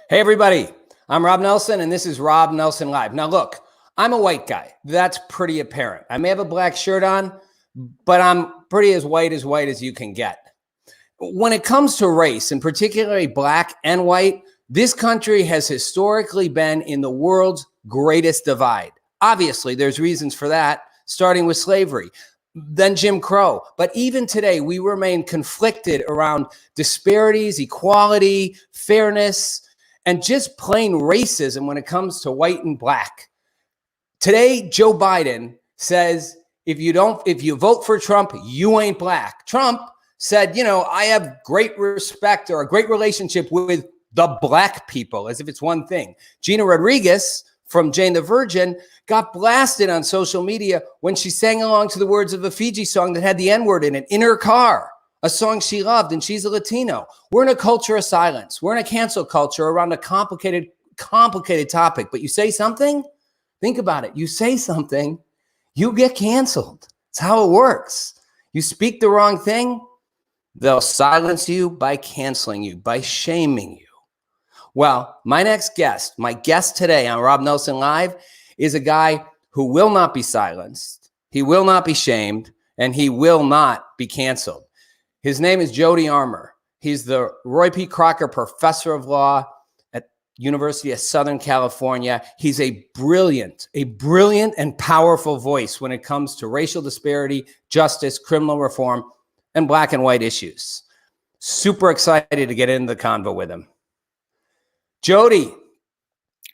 Hey, everybody. I'm Rob Nelson, and this is Rob Nelson Live. Now, look, I'm a white guy. That's pretty apparent. I may have a black shirt on, but I'm pretty as white as you can get. When it comes to race, and particularly black and white, this country has historically been in the world's greatest divide. Obviously, there's reasons for that, starting with slavery, then Jim Crow. But even today, we remain conflicted around disparities, equality, fairness, and just plain racism when it comes to white and black. Today, Joe Biden says, if you vote for Trump, you ain't black. Trump said, I have great respect or a great relationship with the black people, as if it's one thing. Gina Rodriguez from Jane the Virgin got blasted on social media when she sang along to the words of a Fiji song that had the N-word in her car, a song she loved, and she's a Latino. We're in a culture of silence. We're in a cancel culture around a complicated topic. But you say something, think about it. You say something, you get canceled. It's how it works. You speak the wrong thing, they'll silence you by canceling you, by shaming you. Well, my guest today on Rob Nelson Live is a guy who will not be silenced, he will not be shamed, and he will not be canceled. His name is Jody Armour. He's the Roy P. Crocker Professor of Law at University of Southern California. He's a brilliant and powerful voice when it comes to racial disparity, justice, criminal reform, and black and white issues. Super excited to get into the convo with him. Jody,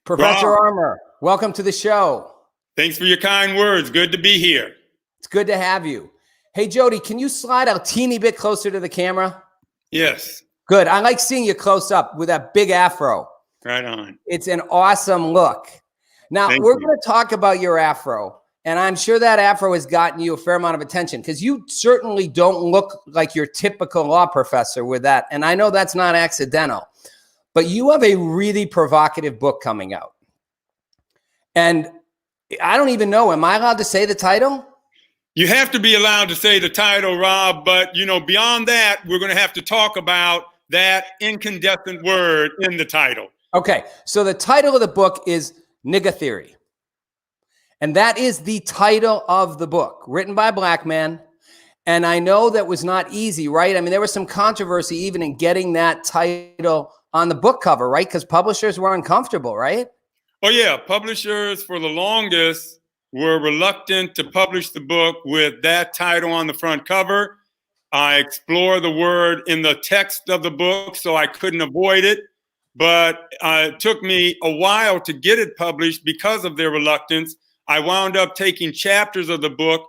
Professor Rob, Armour, welcome to the show. Thanks for your kind words. Good to be here. It's good to have you. Hey, Jody, can you slide a teeny bit closer to the camera? Yes. Good. I like seeing you close up with that big afro. Right on. It's an awesome look. Now, we're going to talk about your afro, and I'm sure that afro has gotten you a fair amount of attention because you certainly don't look like your typical law professor with that, and I know that's not accidental. But you have a really provocative book coming out. And I don't even know, am I allowed to say the title? You have to be allowed to say the title, Rob, but beyond that, we're going to have to talk about that incandescent word in the title. Okay, so the title of the book is Nigga Theory. And that is the title of the book, written by a black man. And I know that was not easy, right? I mean, there was some controversy even in getting that title on the book cover, right? Because publishers were uncomfortable, right? Oh, yeah. Publishers for the longest were reluctant to publish the book with that title on the front cover. I explore the word in the text of the book, so I couldn't avoid it. But it took me a while to get it published because of their reluctance. I wound up taking chapters of the book,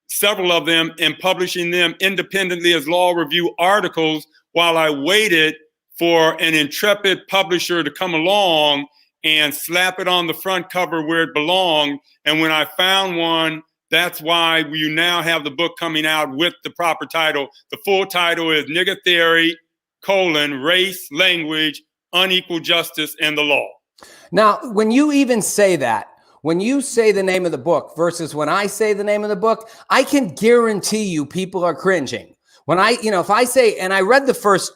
several of them, and publishing them independently as law review articles while I waited for an intrepid publisher to come along and slap it on the front cover where it belonged. And when I found one, that's why you now have the book coming out with the proper title. The full title is Nigga Theory, Race, Language, Unequal Justice, and the Law. Now, when you even say that, when you say the name of the book versus when I say the name of the book, I can guarantee you people are cringing. When if I say, and I read the first,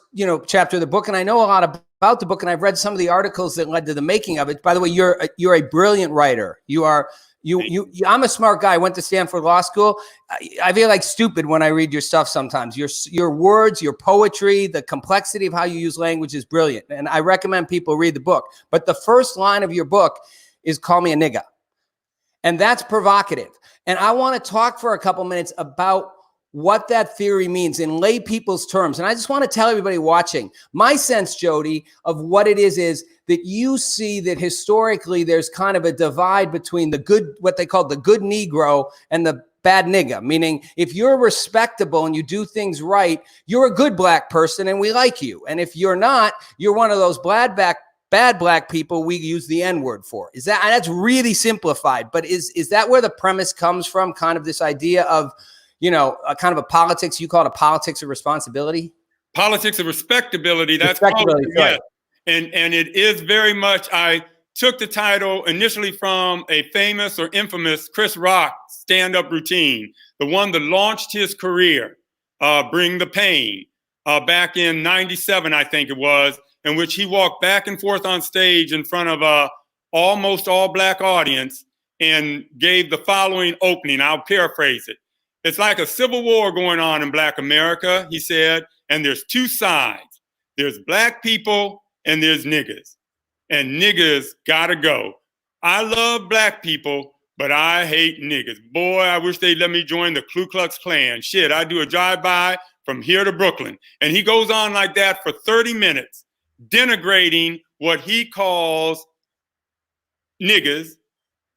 chapter of the book, and I know a lot about the book, and I've read some of the articles that led to the making of it. By the way, you're a brilliant writer. I'm a smart guy. I went to Stanford Law School. I feel like stupid when I read your stuff sometimes. Your words, your poetry, the complexity of how you use language is brilliant. And I recommend people read the book. But the first line of your book is "Call me a nigga." And that's provocative. And I want to talk for a couple minutes about what that theory means in lay people's terms. And I just want to tell everybody watching, my sense, Jody, of what it is that you see that historically there's kind of a divide between the good, what they call the good Negro, and the bad nigga, meaning if you're respectable and you do things right, you're a good black person and we like you. And if you're not, you're one of those bad black people we use the N-word for. That's really simplified, but is that where the premise comes from? Kind of this idea of, a kind of a politics, you call it a politics of responsibility? Politics of respectability. That's politics, yes. And it is very much, I took the title initially from a famous or infamous Chris Rock stand-up routine, the one that launched his career, Bring the Pain, back in 97, I think it was. in which he walked back and forth on stage in front of a almost all black audience and gave the following opening. I'll paraphrase it. It's like a civil war going on in Black America, he said, and there's two sides. There's black people and there's niggas. And niggas gotta go. I love black people, but I hate niggas. Boy, I wish they'd let me join the Ku Klux Klan. Shit, I do a drive-by from here to Brooklyn. And he goes on like that for 30 minutes, denigrating what he calls niggas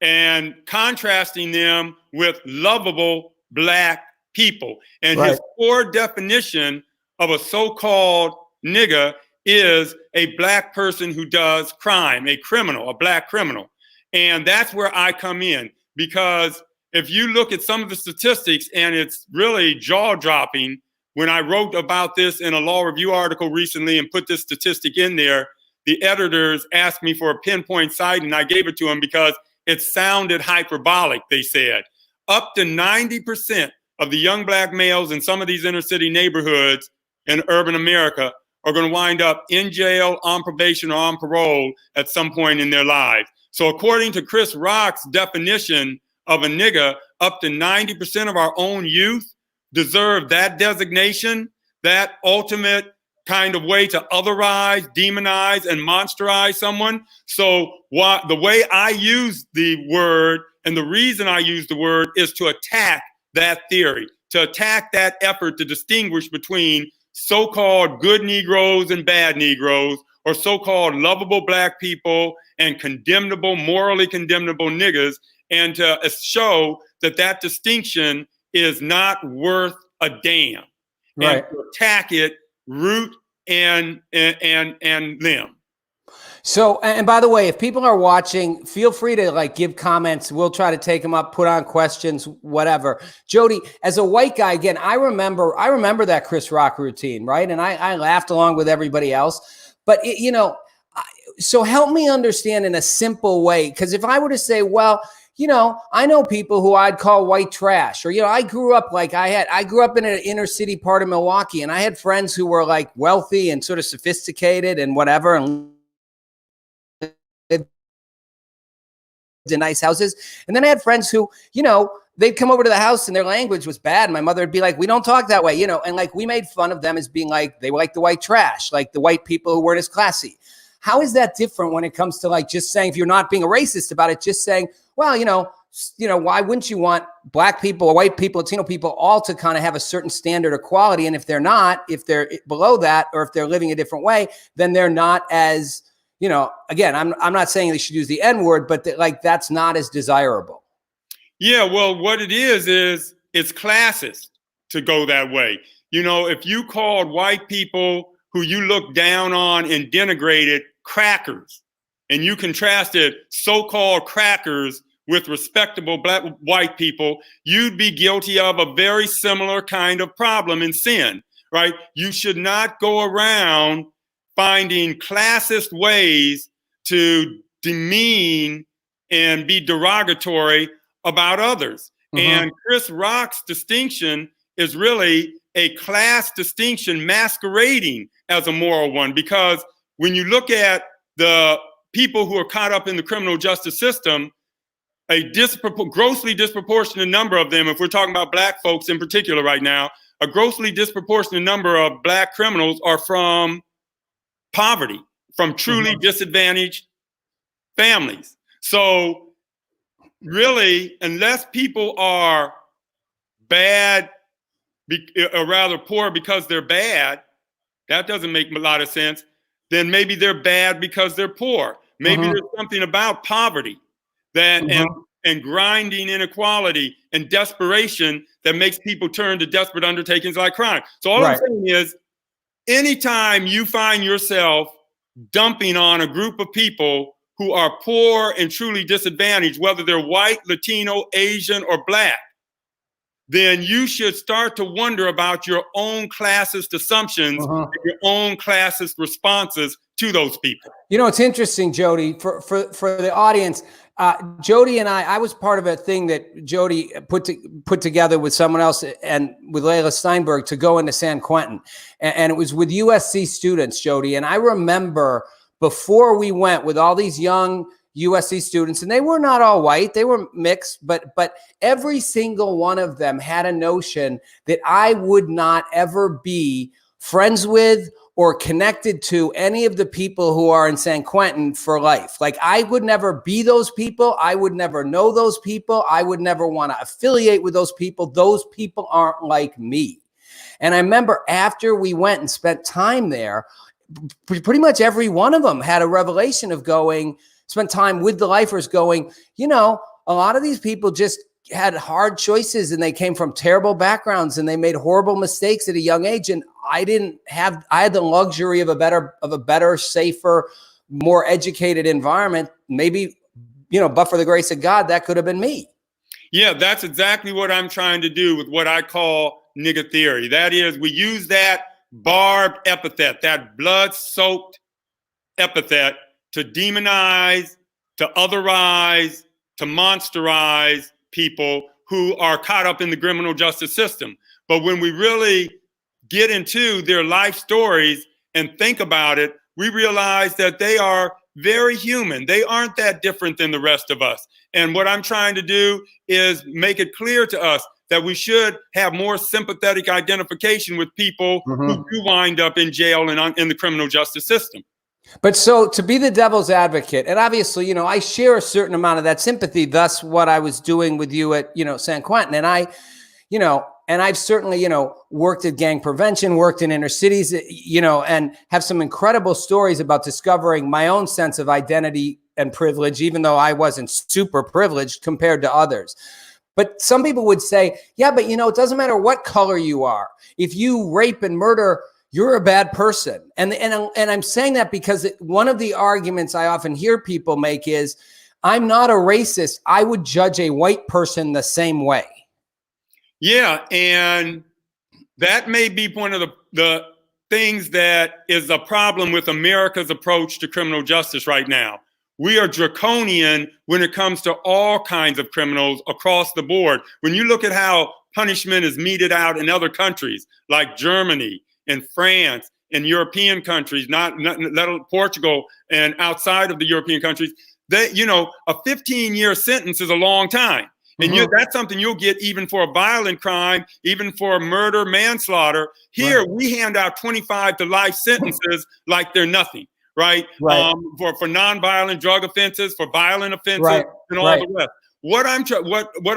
and contrasting them with lovable black people. And his core definition of a so-called nigga is a black person who does crime, a criminal, a black criminal. And that's where I come in, because if you look at some of the statistics, and it's really jaw-dropping, when I wrote about this in a law review article recently and put this statistic in there, the editors asked me for a pinpoint site, and I gave it to them because it sounded hyperbolic, they said. Up to 90% of the young black males in some of these inner city neighborhoods in urban America are going to wind up in jail, on probation, or on parole at some point in their lives. So according to Chris Rock's definition of a nigga, up to 90% of our own youth deserve that designation, that ultimate kind of way to otherize, demonize, and monsterize someone. So the way I use the word, and the reason I use the word, is to attack that theory, to attack that effort to distinguish between so-called good Negroes and bad Negroes, or so-called lovable black people and condemnable, morally condemnable niggas, and to show that that distinction is not worth a damn. Right. And to attack it root and limb. So, and by the way, if people are watching, feel free to like give comments. We'll try to take them up, put on questions, whatever. Jody, as a white guy, again, I remember that Chris Rock routine, right? And I laughed along with everybody else. But, so help me understand in a simple way, because if I were to say, well, I know people who I'd call white trash, or, I grew up in an inner city part of Milwaukee, and I had friends who were like wealthy and sort of sophisticated and whatever, and lived in nice houses. And then I had friends who, they'd come over to the house and their language was bad. And my mother would be like, we don't talk that way, and like we made fun of them as being like, they were like the white trash, like the white people who weren't as classy. How is that different when it comes to like just saying, if you're not being a racist about it, just saying, well, why wouldn't you want black people, white people, Latino people all to kind of have a certain standard of quality? And if they're not, if they're below that, or if they're living a different way, then they're not as, again, I'm not saying they should use the N word, but that's not as desirable. Yeah, well, what it is it's classist to go that way. If you called white people who you look down on and denigrated crackers, and you contrasted so-called crackers with respectable black white people, you'd be guilty of a very similar kind of problem and sin, right? You should not go around finding classist ways to demean and be derogatory about others. And Chris Rock's distinction is really a class distinction masquerading as a moral one, because when you look at the people who are caught up in the criminal justice system, a grossly disproportionate number of them, if we're talking about black folks in particular right now, a grossly disproportionate number of black criminals are from poverty, from truly disadvantaged families. So really, unless people are bad, or rather poor because they're bad, that doesn't make a lot of sense. Then maybe they're bad because they're poor. Maybe there's something about poverty that and grinding inequality and desperation that makes people turn to desperate undertakings like crime. So all I'm saying is, anytime you find yourself dumping on a group of people who are poor and truly disadvantaged, whether they're white, Latino, Asian, or black, then you should start to wonder about your own classist assumptions, and your own classist responses to those people. You know, it's interesting, Jody, for the audience. Jody and I was part of a thing that Jody put together with someone else and with Layla Steinberg to go into San Quentin. And it was with USC students, Jody. And I remember before we went with all these young USC students, and they were not all white, they were mixed, but every single one of them had a notion that I would not ever be friends with or connected to any of the people who are in San Quentin for life. Like, I would never be those people. I would never know those people. I would never want to affiliate with those people. Those people aren't like me. And I remember after we went and spent time there, pretty much every one of them had a revelation of spent time with the lifers going, you know, a lot of these people just had hard choices and they came from terrible backgrounds and they made horrible mistakes at a young age. And I had the luxury of a better, safer, more educated environment. Maybe, you know, but for the grace of God, that could have been me. Yeah, that's exactly what I'm trying to do with what I call nigger theory. That is, we use that barbed epithet, that blood-soaked epithet, to demonize, to otherize, to monsterize people who are caught up in the criminal justice system. But when we really get into their life stories and think about it, we realize that they are very human. They aren't that different than the rest of us. And what I'm trying to do is make it clear to us that we should have more sympathetic identification with people who do wind up in jail and in the criminal justice system. But so to be the devil's advocate, and obviously, you know, I share a certain amount of that sympathy, thus what I was doing with you at, you know, San Quentin. And I've certainly, you know, worked at gang prevention, worked in inner cities, you know, and have some incredible stories about discovering my own sense of identity and privilege, even though I wasn't super privileged compared to others. But some people would say, yeah, but, you know, it doesn't matter what color you are. If you rape and murder, you're a bad person. And I'm saying that because one of the arguments I often hear people make is, I'm not a racist. I would judge a white person the same way. Yeah, and that may be one of the things that is a problem with America's approach to criminal justice right now. We are draconian when it comes to all kinds of criminals across the board. When you look at how punishment is meted out in other countries like Germany, in France, in European countries, not Portugal, and outside of the European countries, that, you know, a 15-year sentence is a long time. And that's something you'll get even for a violent crime, even for murder, manslaughter. Here, we hand out 25 to life sentences like they're nothing, right? For non-violent drug offenses, for violent offenses, and all the rest. What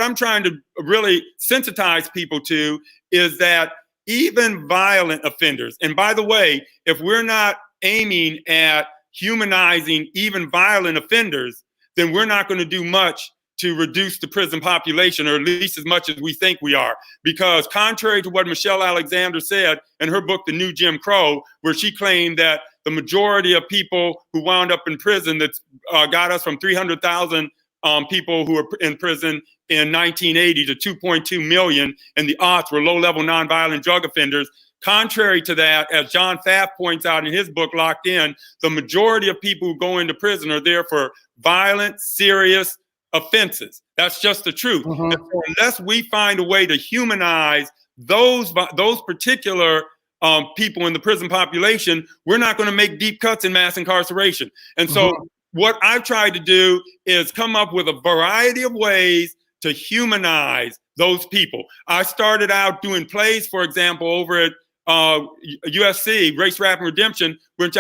I'm trying to really sensitize people to is that even violent offenders, and by the way, if we're not aiming at humanizing even violent offenders, then we're not going to do much to reduce the prison population, or at least as much as we think we are. Because contrary to what Michelle Alexander said in her book, The New Jim Crow, where she claimed that the majority of people who wound up in prison that got us from 300,000 people who were in prison in 1980 to 2.2 million, and the aughts were low-level nonviolent drug offenders. Contrary to that, as John Pfaff points out in his book, Locked In, the majority of people who go into prison are there for violent, serious offenses. That's just the truth. And so unless we find a way to humanize those particular people in the prison population, we're not going to make deep cuts in mass incarceration. And so what I've tried to do is come up with a variety of ways to humanize those people. I started out doing plays, for example, over at USC, Race, Rap, and Redemption,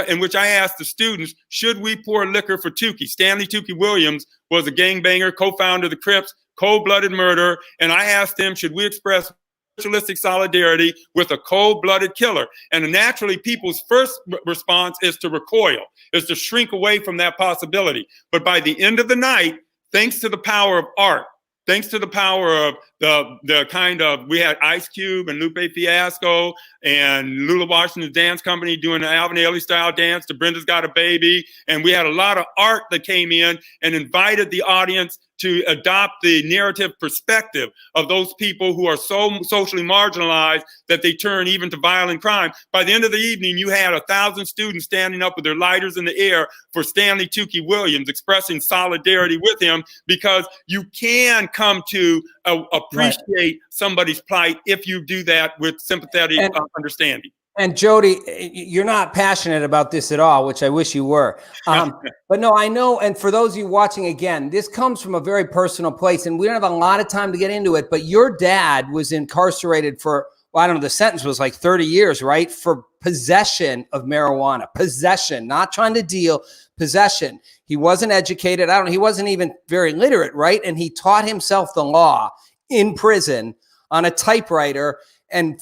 in which I asked the students, should we pour liquor for Tukey? Stanley Tukey Williams was a gangbanger, co-founder of the Crips, cold-blooded murderer, and I asked him, should we express ritualistic solidarity with a cold-blooded killer? And naturally, people's first response is to recoil, is to shrink away from that possibility. But by the end of the night, thanks to the power of art, thanks to the power of the kind of, we had Ice Cube and Lupe Fiasco and Lula Washington's dance company doing the Alvin Ailey style dance to Brenda's Got a Baby. And we had a lot of art that came in and invited the audience to adopt the narrative perspective of those people who are so socially marginalized that they turn even to violent crime. By the end of the evening, you had 1,000 students standing up with their lighters in the air for Stanley Tukey Williams, expressing solidarity with him, because you can come to appreciate somebody's plight if you do that with sympathetic understanding. And Jody, you're not passionate about this at all, which I wish you were. But no, I know. And for those of you watching again, this comes from a very personal place, and we don't have a lot of time to get into it. But your dad was incarcerated for, well, I don't know, the sentence was like 30 years, right? For possession of marijuana, possession, not trying to deal, possession. He wasn't educated. He wasn't even very literate, right? And he taught himself the law in prison on a typewriter and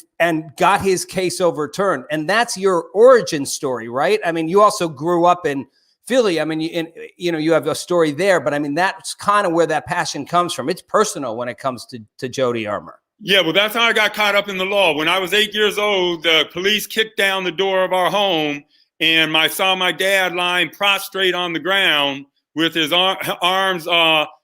got his case overturned. And that's your origin story, right? I mean, you also grew up in Philly. I mean, you have a story there, but I mean, that's kind of where that passion comes from. It's personal when it comes to Jody Armour. Yeah, well, that's how I got caught up in the law. When I was 8 years old, the police kicked down the door of our home, and I saw my dad lying prostrate on the ground with his arms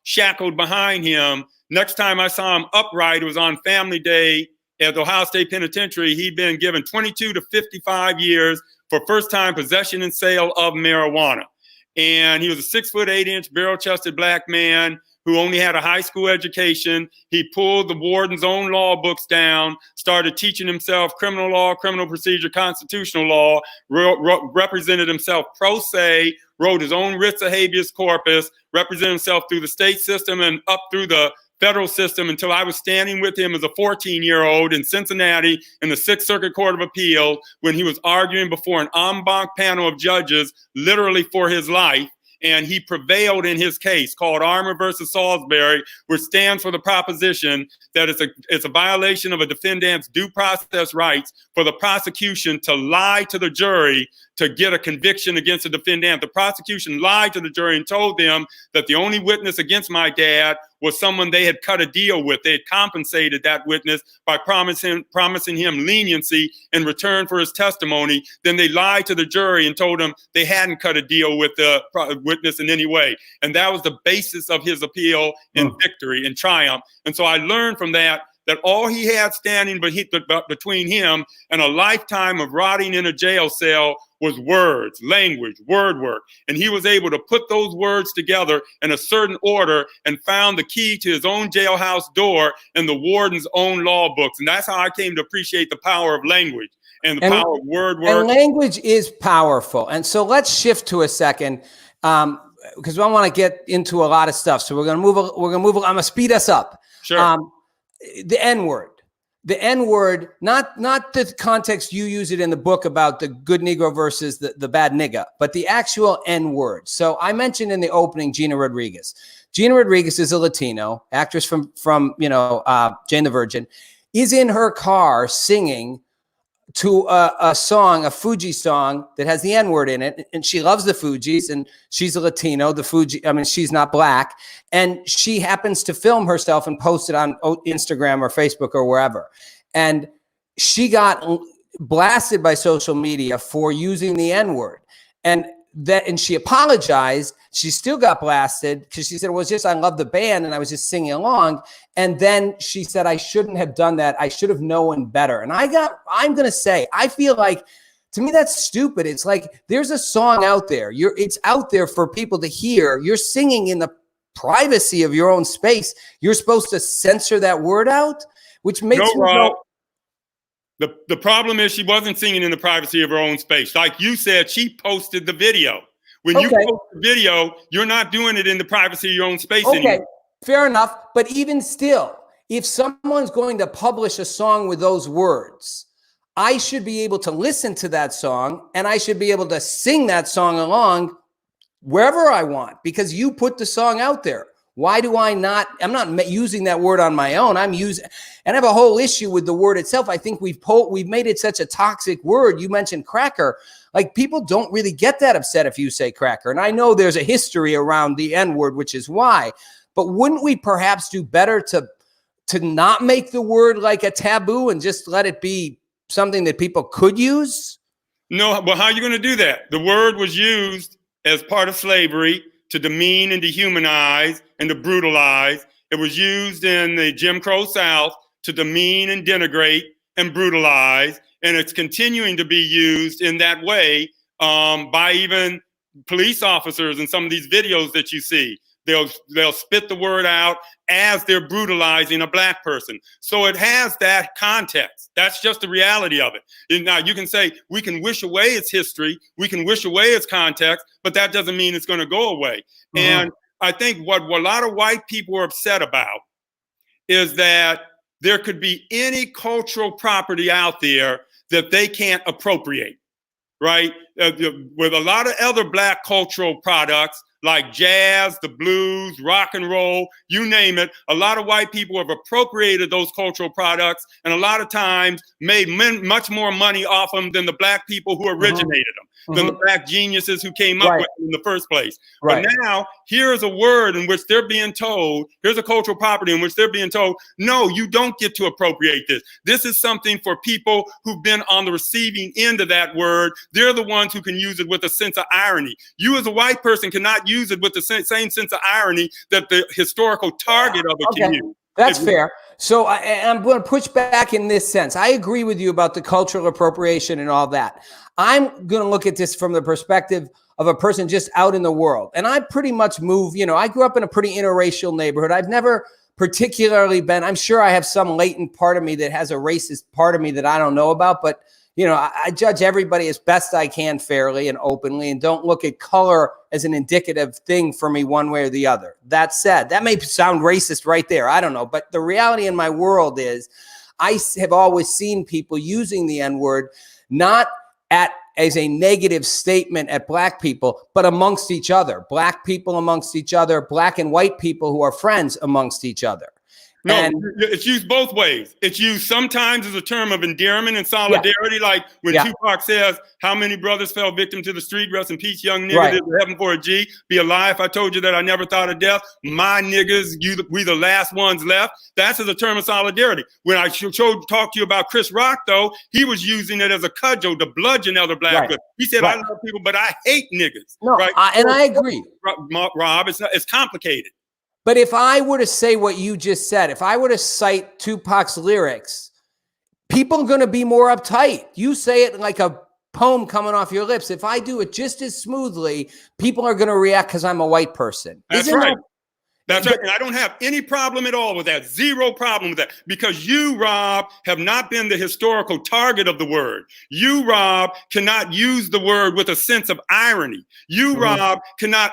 shackled behind him. Next time I saw him upright, it was on Family Day at the Ohio State Penitentiary. He'd been given 22 to 55 years for first-time possession and sale of marijuana. And he was a 6'8" barrel-chested black man who only had a high school education. He pulled the warden's own law books down, started teaching himself criminal law, criminal procedure, constitutional law, represented himself pro se, wrote his own writs of habeas corpus, represented himself through the state system and up through the federal system until I was standing with him as a 14-year-old in Cincinnati in the Sixth Circuit Court of Appeal when he was arguing before an en banc panel of judges, literally for his life. And he prevailed in his case called Armour versus Salisbury, which stands for the proposition that it's a violation of a defendant's due process rights for the prosecution to lie to the jury to get a conviction against the defendant. The prosecution lied to the jury and told them that the only witness against my dad was someone they had cut a deal with. They had compensated that witness by promising him leniency in return for his testimony. Then they lied to the jury and told him they hadn't cut a deal with the witness in any way. And that was the basis of his appeal and victory and triumph. And so I learned from that all he had standing between him and a lifetime of rotting in a jail cell was words, language, word work. And he was able to put those words together in a certain order and found the key to his own jailhouse door in the warden's own law books. And that's how I came to appreciate the power of language and the power of word work. And language is powerful. And so let's shift to a second, because I want to get into a lot of stuff. So we're going to move. I'm going to speed us up. Sure. The N-word, not the context you use it in the book about the good Negro versus the bad nigga, but the actual N-word. So I mentioned in the opening Gina Rodriguez. Gina Rodriguez is a Latino actress from Jane the Virgin, is in her car singing to a song, a Fuji song that has the N-word in it. And she loves the Fugees, and she's a Latino. She's not black. And she happens to film herself and post it on Instagram or Facebook or wherever. And she got blasted by social media for using the N-word. And she apologized. She still got blasted because she said, well, it's just, I love the band and I was just singing along. And then she said, I shouldn't have done that. I should have known better. And I'm going to say, I feel like, to me, that's stupid. It's like, there's a song out there. It's out there for people to hear. You're singing in the privacy of your own space. You're supposed to censor that word out, which makes me go. The problem is she wasn't singing in the privacy of her own space. Like you said, she posted the video. When you post the video, you're not doing it in the privacy of your own space anymore. Fair enough. But even still, if someone's going to publish a song with those words, I should be able to listen to that song and I should be able to sing that song along wherever I want because you put the song out there. Why do I not? I'm not using that word on my own. And I have a whole issue with the word itself. I think we've made it such a toxic word. You mentioned cracker. Like people don't really get that upset if you say cracker. And I know there's a history around the N-word, which is why. But wouldn't we perhaps do better to to not make the word like a taboo and just let it be something that people could use? No, well, how are you going to do that? The word was used as part of slavery to demean and dehumanize and to brutalize. It was used in the Jim Crow South to demean and denigrate and brutalize. And it's continuing to be used in that way by even police officers in some of these videos that you see. They'll spit the word out as they're brutalizing a black person. So it has that context. That's just the reality of it. And now you can say we can wish away its history, we can wish away its context, but that doesn't mean it's going to go away. And I think what a lot of white people are upset about is that there could be any cultural property out there that they can't appropriate, right? With a lot of other black cultural products, like jazz, the blues, rock and roll, you name it. A lot of white people have appropriated those cultural products and a lot of times made much more money off them than the black people who originated them, than the black geniuses who came up with them in the first place. But now, here's a word in which they're being told, here's a cultural property in which they're being told, no, you don't get to appropriate this. This is something for people who've been on the receiving end of that word. They're the ones who can use it with a sense of irony. You as a white person cannot use it with the same sense of irony that the historical target of it can use. That's fair. So I'm going to push back in this sense. I agree with you about the cultural appropriation and all that. I'm going to look at this from the perspective of a person just out in the world. And I pretty much move, I grew up in a pretty interracial neighborhood. I've never particularly been, I'm sure I have some latent part of me that has a racist part of me that I don't know about, but I judge everybody as best I can fairly and openly and don't look at color as an indicative thing for me one way or the other. That said, that may sound racist right there. I don't know. But the reality in my world is I have always seen people using the N-word not as a negative statement at black people, but amongst each other. Black people amongst each other, black and white people who are friends amongst each other. No, it's used both ways. It's used sometimes as a term of endearment and solidarity, like when Tupac says, how many brothers fell victim to the street, rest in peace, young nigga, there's heaven for a G, be a lie if I told you that I never thought of death, my niggas, we the last ones left. That's as a term of solidarity. When I talked to you about Chris Rock, though, he was using it as a cudgel to bludgeon other black people. He said, I love people, but I hate niggas. No, and I agree. Rob, it's complicated. But if I were to say what you just said, if I were to cite Tupac's lyrics, people are going to be more uptight. You say it like a poem coming off your lips. If I do it just as smoothly, people are going to react because I'm a white person. That's right. That's right. And I don't have any problem at all with that. Zero problem with that. Because you, Rob, have not been the historical target of the word. You, Rob, cannot use the word with a sense of irony. You, Rob, cannot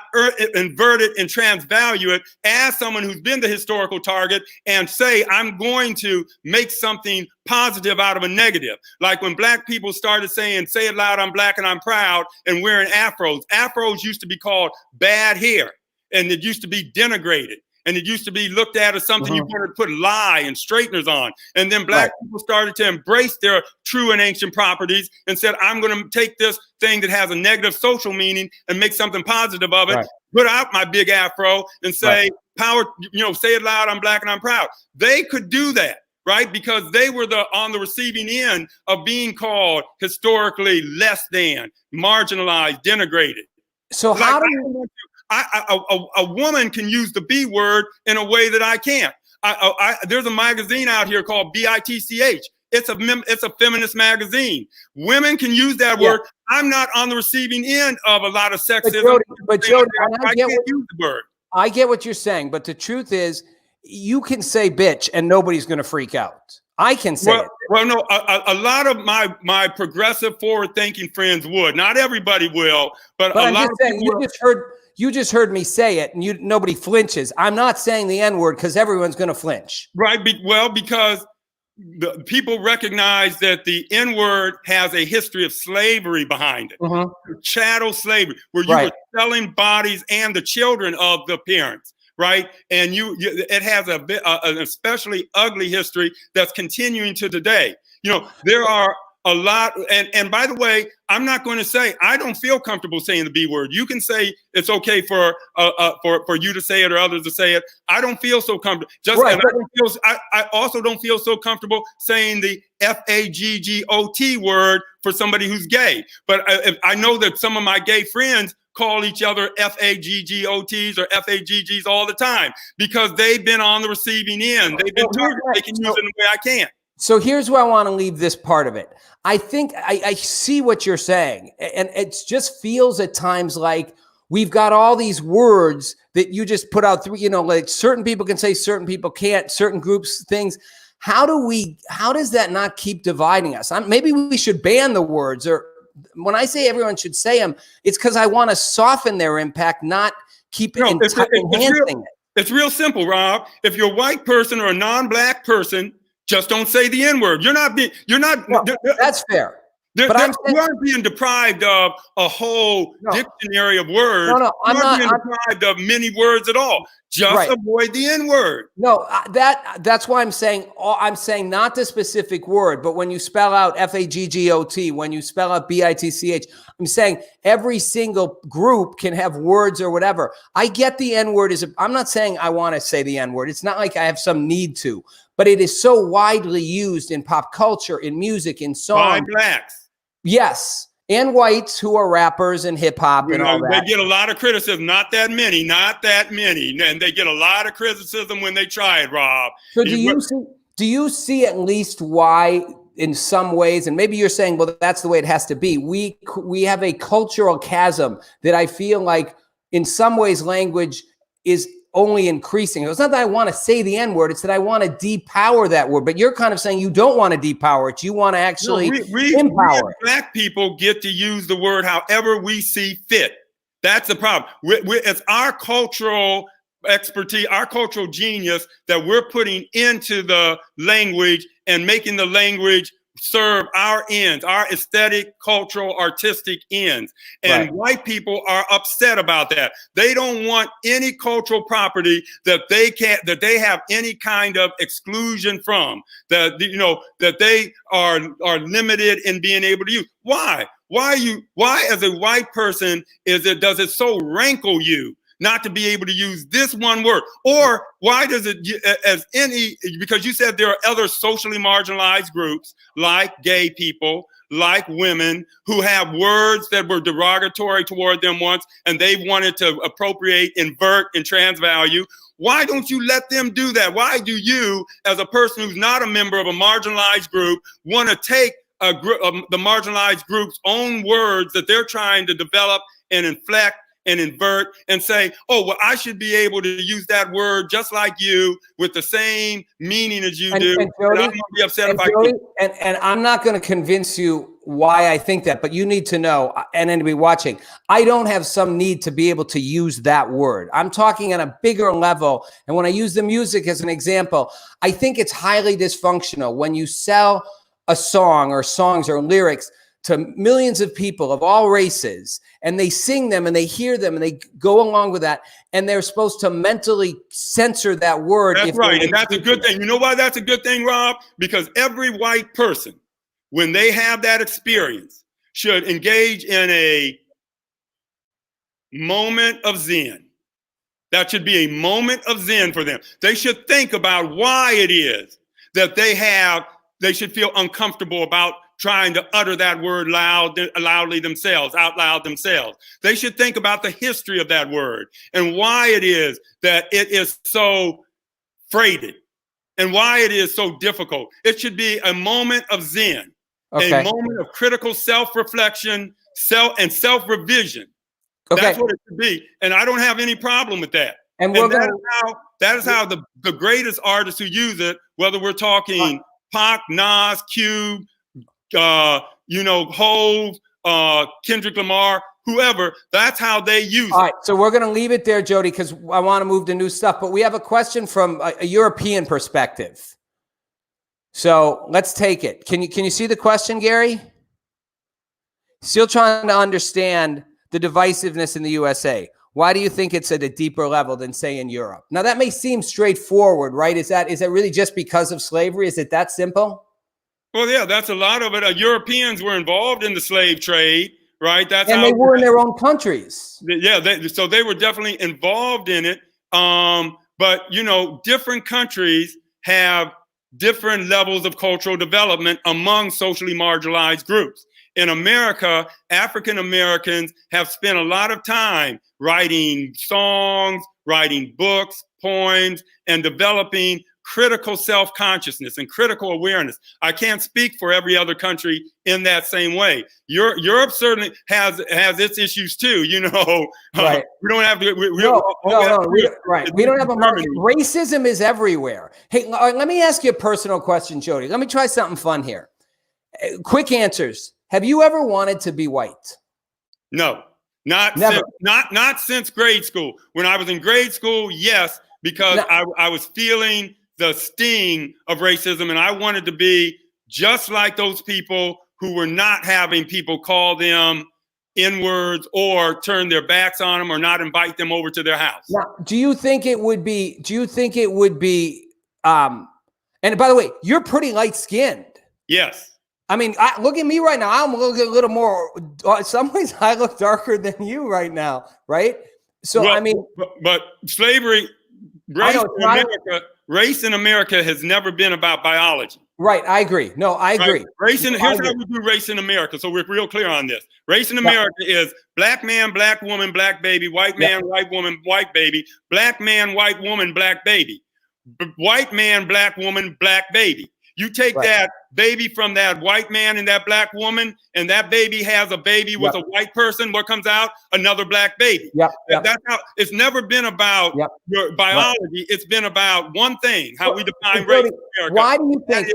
invert it and transvalue it as someone who's been the historical target and say, I'm going to make something positive out of a negative. Like when black people started saying, say it loud, I'm black and I'm proud, and wearing afros. Afros used to be called bad hair. And it used to be denigrated. And it used to be looked at as something you wanted to put lie and straighteners on. And then black people started to embrace their true and ancient properties and said, I'm going to take this thing that has a negative social meaning and make something positive of it, put out my big afro and say, power, say it loud, I'm black and I'm proud. They could do that. Right? Because they were on the receiving end of being called historically less than, marginalized, denigrated. So how do you... a woman can use the B word in a way that I can't. There's a magazine out here called BITCH. It's a feminist magazine. Women can use that word. I'm not on the receiving end of a lot of sexism. But Jody, I can't use the word. I get what you're saying, but the truth is, you can say bitch and nobody's going to freak out. I can say it. Well, no, a lot of my progressive, forward-thinking friends would. Not everybody will, but a lot of people. You just heard me say it, and nobody flinches. I'm not saying the N-word because everyone's going to flinch. Right. Because the people recognize that the N-word has a history of slavery behind it. Chattel slavery, where you were selling bodies and the children of the parents. Right. And it has an especially ugly history that's continuing to today. There are a lot. And by the way, I'm not going to say, I don't feel comfortable saying the B word. You can say it's okay for you to say it or others to say it. I don't feel so comfortable. And I also don't feel so comfortable saying the F-A-G-G-O-T word for somebody who's gay. But I know that some of my gay friends call each other F-A-G-G-O-Ts or F-A-G-Gs all the time because they've been on the receiving end. They've been told they can use it in the way I can't. So here's where I want to leave this part of it. I think I see what you're saying, and it just feels at times like we've got all these words that you just put out through, like certain people can say, certain people can't, certain groups, things. How does that not keep dividing us? Maybe we should ban the words, or when I say everyone should say them, it's because I want to soften their impact, not keep enhancing it. It's real simple, Rob. If you're a white person or a non-black person, just don't say the N-word. That's fair. You aren't being deprived of a whole dictionary of words. I'm not being deprived of many words at all. Just avoid the N-word. No, that's why I'm saying not the specific word, but when you spell out F-A-G-G-O-T, when you spell out B-I-T-C-H, I'm saying every single group can have words or whatever. I get the N-word I'm not saying I want to say the N-word. It's not like I have some need to, but it is so widely used in pop culture, in music, in songs. By blacks. Yes. And whites who are rappers and hip hop and all that. They get a lot of criticism, not that many. And they get a lot of criticism when they try it, Rob. So do you see at least why in some ways, and maybe you're saying, well, that's the way it has to be. We have a cultural chasm that I feel like in some ways language is only increasing. It's not that I want to say the N-word, it's that I want to depower that word. But you're kind of saying you don't want to depower it. You want to actually empower it. Black people get to use the word however we see fit. That's the problem. It's our cultural expertise, our cultural genius that we're putting into the language and making the language serve our ends, our aesthetic, cultural, artistic ends. And white people are upset about that. They don't want any cultural property that they have any kind of exclusion from, that they are limited in being able to use. Why as a white person does it so rankle you not to be able to use this one word? Or why does it, because you said there are other socially marginalized groups like gay people, like women, who have words that were derogatory toward them once, and they wanted to appropriate, invert, and transvalue. Why don't you let them do that? Why do you, as a person who's not a member of a marginalized group, want to take the marginalized group's own words that they're trying to develop and inflect and invert and say, oh, well, I should be able to use that word just like you with the same meaning as you do. And Jody, I'm going to be upset if I can't. And I'm not going to convince you why I think that, but you need to know, and anybody watching, I don't have some need to be able to use that word. I'm talking on a bigger level. And when I use the music as an example, I think it's highly dysfunctional when you sell a song or songs or lyrics to millions of people of all races, and they sing them and they hear them and they go along with that, and they're supposed to mentally censor that word. That's right, and that's a good thing. You know why that's a good thing, Rob? Because every white person, when they have that experience, should engage in a moment of Zen. That should be a moment of Zen for them. They should think about why it is that they should feel uncomfortable about trying to utter that word loudly themselves, out loud themselves. They should think about the history of that word and why it is that it is so freighted and why it is so difficult. It should be a moment of Zen, a moment of critical self-reflection, self-revision. That's what it should be. And I don't have any problem with that. And that is how the greatest artists who use it, whether we're talking Pac, Nas, Cube, Hove, Kendrick Lamar, whoever, that's how they use it. All right, so we're going to leave it there, Jody, because I want to move to new stuff. But we have a question from a European perspective. So let's take it. Can you see the question, Gary? Still trying to understand the divisiveness in the USA. Why do you think it's at a deeper level than, say, in Europe? Now, that may seem straightforward, right? Is that really just because of slavery? Is it that simple? Well, yeah, that's a lot of it. Europeans were involved in the slave trade, right? That's And how they were in their own countries. Yeah, so they were definitely involved in it. But you know, different countries have different levels of cultural development among socially marginalized groups. In America, African Americans have spent a lot of time writing songs, writing books, poems, and developing critical self-consciousness and critical awareness. I can't speak for every other country in that same way. Europe certainly has its issues too, you know. Right. We don't have to. Right. We don't have a market. Racism is everywhere. Hey, let me ask you a personal question, Jody. Let me try something fun here. Quick answers. Have you ever wanted to be white? No, not since grade school. When I was in grade school, yes, because I was feeling the sting of racism, and I wanted to be just like those people who were not having people call them N-words or turn their backs on them or not invite them over to their house. Now, do you think it would be, and by the way, you're pretty light-skinned. Yes. I mean, look at me right now. I'm a little more, in some ways I look darker than you right now, right? So, well, I mean. But slavery, race in America has never been about biology. Right, I agree. No, I agree. Right? Here's how we do race in America, so we're real clear on this. Race in America is black man, black woman, black baby, white man, white woman, white baby, black man, white woman, black baby, white man, black woman, black baby. You take that baby from that white man and that black woman, and that baby has a baby with a white person. What comes out? Another black baby. That's how it's never been about your biology. It's been about one thing, how we define race in America. Why do you think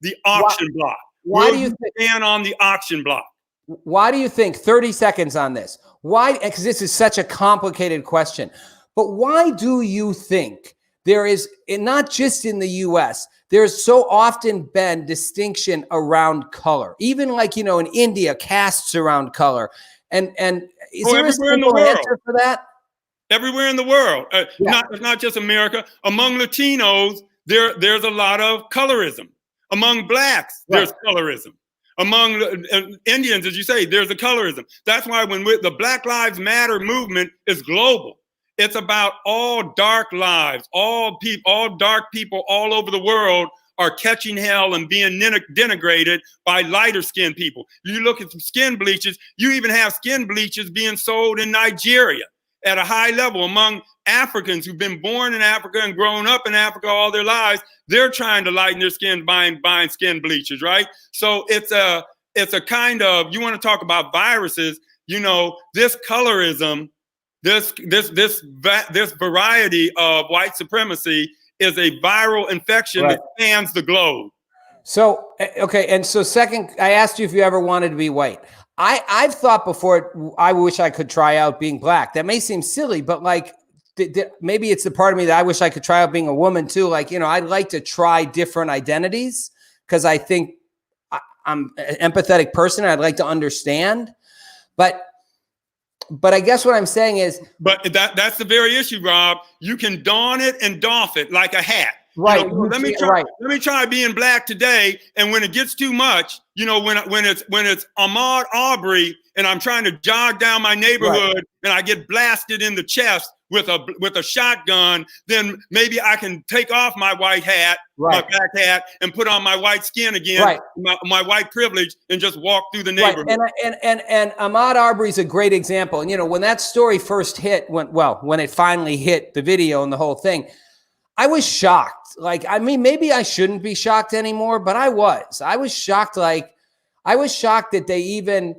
the auction block? Why do you stand on the auction block? Why do you think 30 seconds on this? Why? Because this is such a complicated question. But why do you think there is, not just in the US, there's so often been distinction around color, even like, you know, in India, castes around color. And is there a simple answer for that? Everywhere in the world, not just America. Among Latinos, there's a lot of colorism. Among blacks, there's colorism. Among Indians, as you say, there's a colorism. That's why when the Black Lives Matter movement is global. It's about all dark lives, all dark people all over the world are catching hell and being denigrated by lighter skinned people. You look at some skin bleaches, you even have skin bleaches being sold in Nigeria at a high level. Among Africans who've been born in Africa and grown up in Africa all their lives, they're trying to lighten their skin buying skin bleaches, right? So it's a kind of, you want to talk about viruses, you know, this colorism, this variety of white supremacy is a viral infection that spans the globe. So, okay. And so second, I asked you if you ever wanted to be white. I've thought before, I wish I could try out being black. That may seem silly, but like, maybe it's the part of me that I wish I could try out being a woman too. Like, you know, I'd like to try different identities because I think I'm an empathetic person. I'd like to understand, but I guess what I'm saying is, but that's the very issue, Rob. You can don it and doff it like a hat. Right. You know, let me try being black today, and when it gets too much, you know, when it's Ahmaud Arbery, and I'm trying to jog down my neighborhood, and I get blasted in the chest with a shotgun, then maybe I can take off my white hat, my black hat, and put on my white skin again, my white privilege, and just walk through the neighborhood. And Ahmaud Arbery is a great example. And you know, when that story first hit, when it finally hit the video and the whole thing, I was shocked. Like, I mean, maybe I shouldn't be shocked anymore, but I was shocked. Like, I was shocked that they even,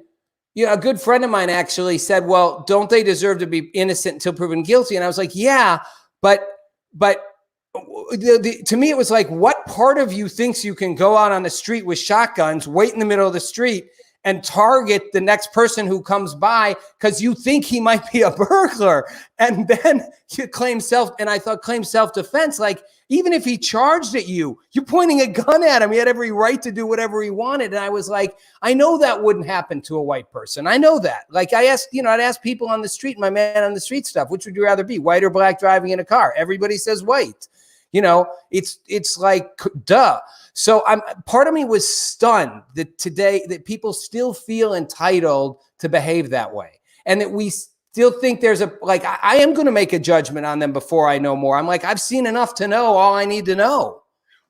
you know, a good friend of mine actually said, well, don't they deserve to be innocent until proven guilty? And I was like, yeah, but to me, it was like, what part of you thinks you can go out on the street with shotguns, wait in the middle of the street and target the next person who comes by because you think he might be a burglar, and then you claim self-defense. Like, even if he charged at you, you're pointing a gun at him. He had every right to do whatever he wanted. And I was like, I know that wouldn't happen to a white person. I know that. Like, I'd ask people on the street, my man on the street stuff, which would you rather be, white or black driving in a car? Everybody says white. It's like, duh. So part of me was stunned that today that people still feel entitled to behave that way, and that we still think there's I am going to make a judgment on them before I know more. I'm like, I've seen enough to know all I need to know.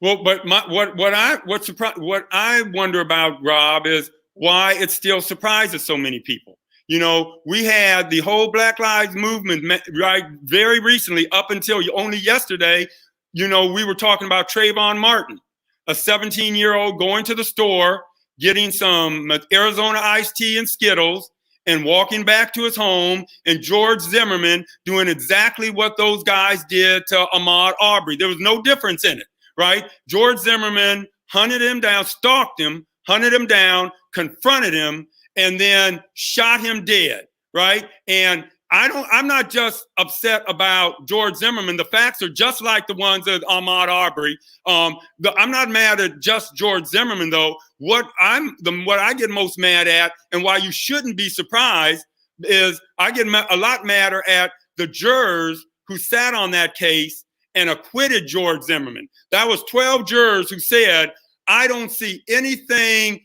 Well, but what I wonder about, Rob, is why it still surprises so many people. We had the whole Black Lives Movement, right, very recently, up until only yesterday. We were talking about Trayvon Martin, a 17-year-old going to the store, getting some Arizona iced tea and Skittles, and walking back to his home, and George Zimmerman doing exactly what those guys did to Ahmaud Arbery. There was no difference in it, right? George Zimmerman hunted him down, stalked him, hunted him down, confronted him, and then shot him dead, right? And I'm not just upset about George Zimmerman. The facts are just like the ones of Ahmaud Arbery. I'm not mad at just George Zimmerman, though. What I get most mad at, and why you shouldn't be surprised, is I get a lot madder at the jurors who sat on that case and acquitted George Zimmerman. That was 12 jurors who said, I don't see anything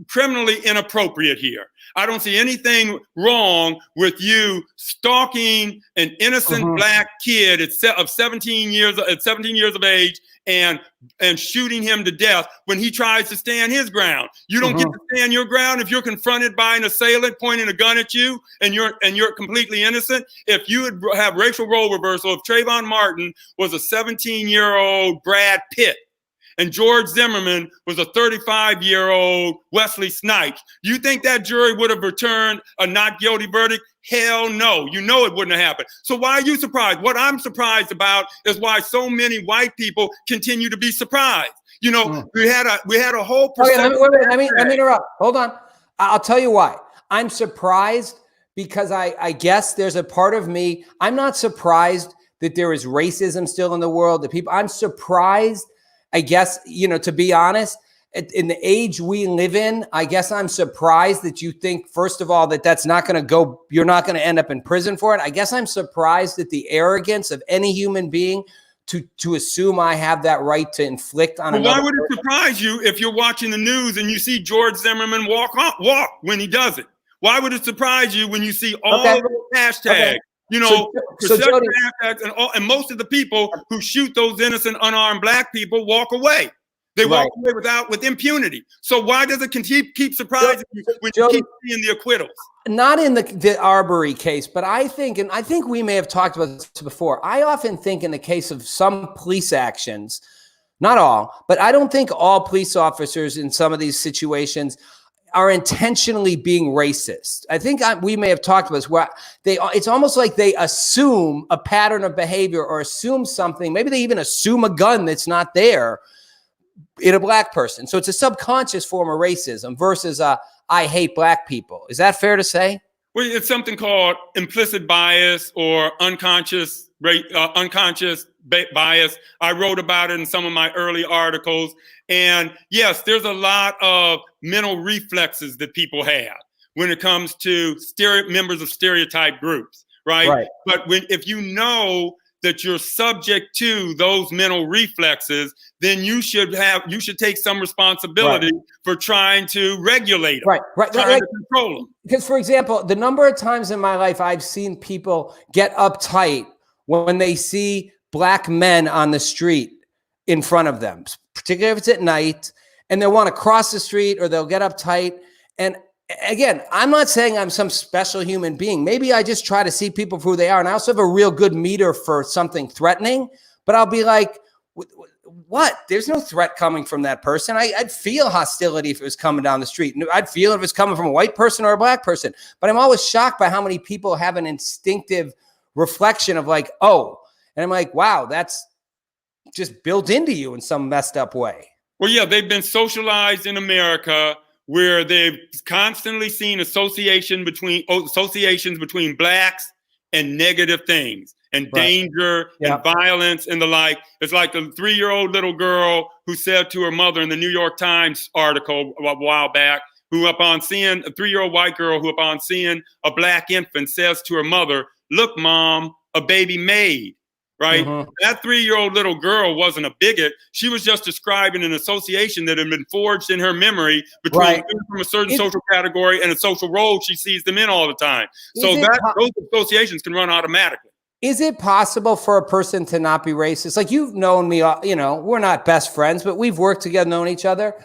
criminally inappropriate here. I don't see anything wrong with you stalking an innocent black kid of 17 years of age and shooting him to death when he tries to stand his ground. You don't get to stand your ground if you're confronted by an assailant pointing a gun at you and you're completely innocent. If you would have racial role reversal, if Trayvon Martin was a 17-year-old Brad Pitt, and George Zimmerman was a 35-year-old Wesley Snipes, you think that jury would have returned a not guilty verdict? Hell no. It wouldn't have happened. So why are you surprised? What I'm surprised about is why so many white people continue to be surprised. We had a whole perception. Okay, let me interrupt. Hold on. I'll tell you why. I'm surprised because I guess there's a part of me. I'm not surprised that there is racism still in the world. I'm surprised, I guess, to be honest, in the age we live in, I guess I'm surprised that you think, first of all, that's not going to go, you're not going to end up in prison for it. I guess I'm surprised at the arrogance of any human being to assume I have that right to inflict on another. Why would it surprise you if you're watching the news and you see George Zimmerman walk when he does it? Why would it surprise you when you see all those hashtags? So Jody, and most of the people who shoot those innocent, unarmed black people walk away. They walk away with impunity. So why does it keep surprising you when you keep seeing the acquittals? Not in the Arbery case, but I think we may have talked about this before. I often think in the case of some police actions, not all, but I don't think all police officers in some of these situations are intentionally being racist. I think we may have talked about this, where it's almost like they assume a pattern of behavior or assume something. Maybe they even assume a gun that's not there in a black person. So it's a subconscious form of racism versus I hate black people. Is that fair to say? Well, it's something called implicit bias or unconscious bias. I wrote about it in some of my early articles. And yes, there's a lot of mental reflexes that people have when it comes to members of stereotype groups, right? But if you know that you're subject to those mental reflexes, then you should take some responsibility for trying to regulate them, trying to control them. Because, for example, the number of times in my life I've seen people get uptight when they see black men on the street in front of them, particularly if it's at night, and they'll want to cross the street or they'll get uptight. And again, I'm not saying I'm some special human being. Maybe I just try to see people for who they are. And I also have a real good meter for something threatening, but I'll be like, what? There's no threat coming from that person. I'd feel hostility if it was coming down the street. I'd feel if it's coming from a white person or a black person. But I'm always shocked by how many people have an instinctive reflection of like, oh, and I'm like, wow, that's just built into you in some messed up way. Well, yeah, they've been socialized in America where they've constantly seen associations between blacks and negative things and danger and violence and the like. It's like the 3-year-old little girl who said to her mother in the New York Times article a while back, who upon seeing a 3-year-old white girl who upon seeing a black infant says to her mother, "Look, Mom, a baby made," right? That 3-year-old little girl wasn't a bigot. She was just describing an association that had been forged in her memory between people from a certain social category and a social role she sees them in all the time. So those associations can run automatically. Is it possible for a person to not be racist? Like, you've known me, you know, we're not best friends, but we've worked together, known each other.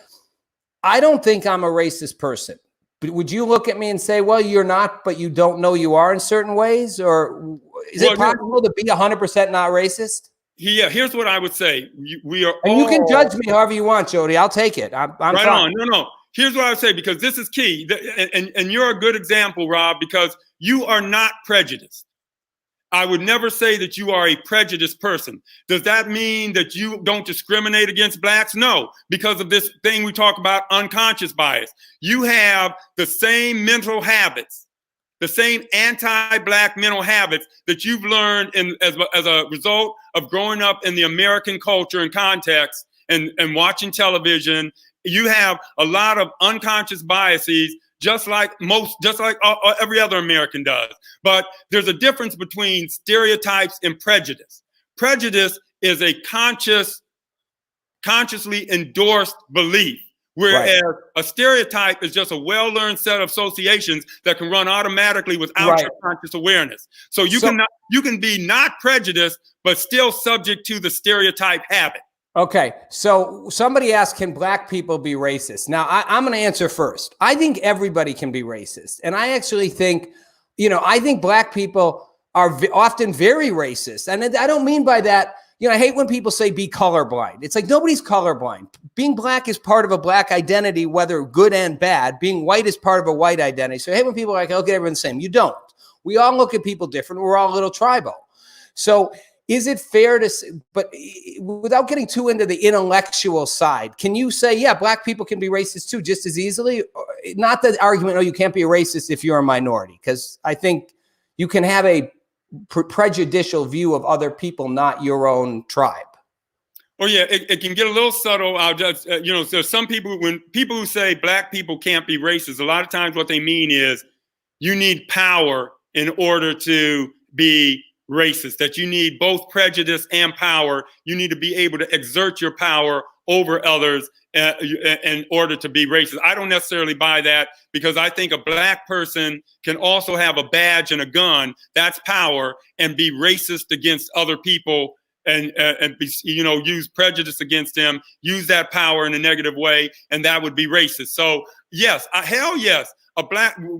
I don't think I'm a racist person. But would you look at me and say, well, you're not, but you don't know you are in certain ways? Or is it possible to be 100% not racist? Yeah, here's what I would say. We are and you can judge me however you want, Jody. I'll take it. I'm right fine. on. No. Here's what I would say, because this is key. And you're a good example, Rob, because you are not prejudiced. I would never say that you are a prejudiced person. Does that mean that you don't discriminate against blacks? No, because of this thing we talk about, unconscious bias. You have the same mental habits, the same anti-black mental habits that you've learned as a result of growing up in the American culture and context and watching television. You have a lot of unconscious biases, just like every other American does. But there's a difference between stereotypes and prejudice. Prejudice is a consciously endorsed belief, whereas a stereotype is just a well-learned set of associations that can run automatically without your conscious awareness. So you can be not prejudiced, but still subject to the stereotype habit. Okay, so somebody asked, can black people be racist? Now, I'm going to answer first. I think everybody can be racist. And I actually think, you know, I think black people are often very racist. And I don't mean by that, you know, I hate when people say be colorblind. It's like, nobody's colorblind. Being black is part of a black identity, whether good and bad. Being white is part of a white identity. So I hate when people are like, look at everyone the same. You don't. We all look at people different. We're all a little tribal. So is it fair to say, but without getting too into the intellectual side, can you say, yeah, black people can be racist too, just as easily? Not the argument, oh, you can't be a racist if you're a minority, because I think you can have a prejudicial view of other people, not your own tribe. Oh yeah, it can get a little subtle. I'll just, you know, so some people, when people who say black people can't be racist, a lot of times what they mean is you need power in order to be racist, that you need both prejudice and power. You need to be able to exert your power over others in order to be racist. I don't necessarily buy that, because I think a black person can also have a badge and a gun, that's power, and be racist against other people and be, you know, use prejudice against them, use that power in a negative way, and that would be racist. So yes, hell yes,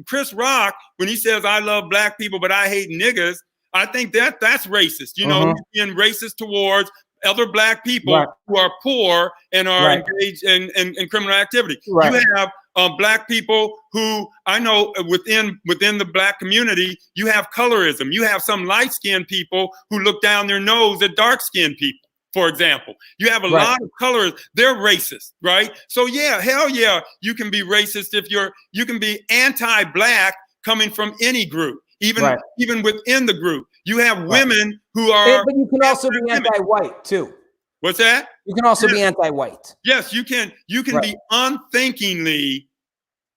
Chris Rock, when he says I love black people but I hate niggas, I think that's racist. You know, being racist towards other black people who are poor and are engaged in criminal activity. You have black people who, I know within the black community, you have colorism. You have some light-skinned people who look down their nose at dark-skinned people, for example. You have a lot of colors. They're racist, right? So yeah, hell yeah, you can be racist if you can be anti-black coming from any group. Even within the group, you have women who are. But you can also be anti-white too. What's that? You can also be anti-white. Yes, you can. You can be unthinkingly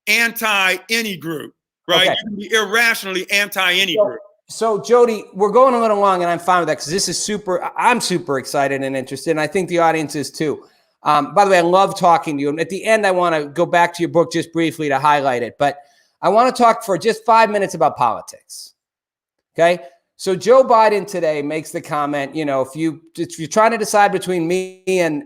anti any group, right? You can be irrationally anti any group. So Jody, we're going a little long, and I'm fine with that, because this is I'm super excited and interested, and I think the audience is too. By the way, I love talking to you. And at the end, I want to go back to your book just briefly to highlight it, but I want to talk for just 5 minutes about politics. Okay. So Joe Biden today makes the comment, you know, if you're trying to decide between me and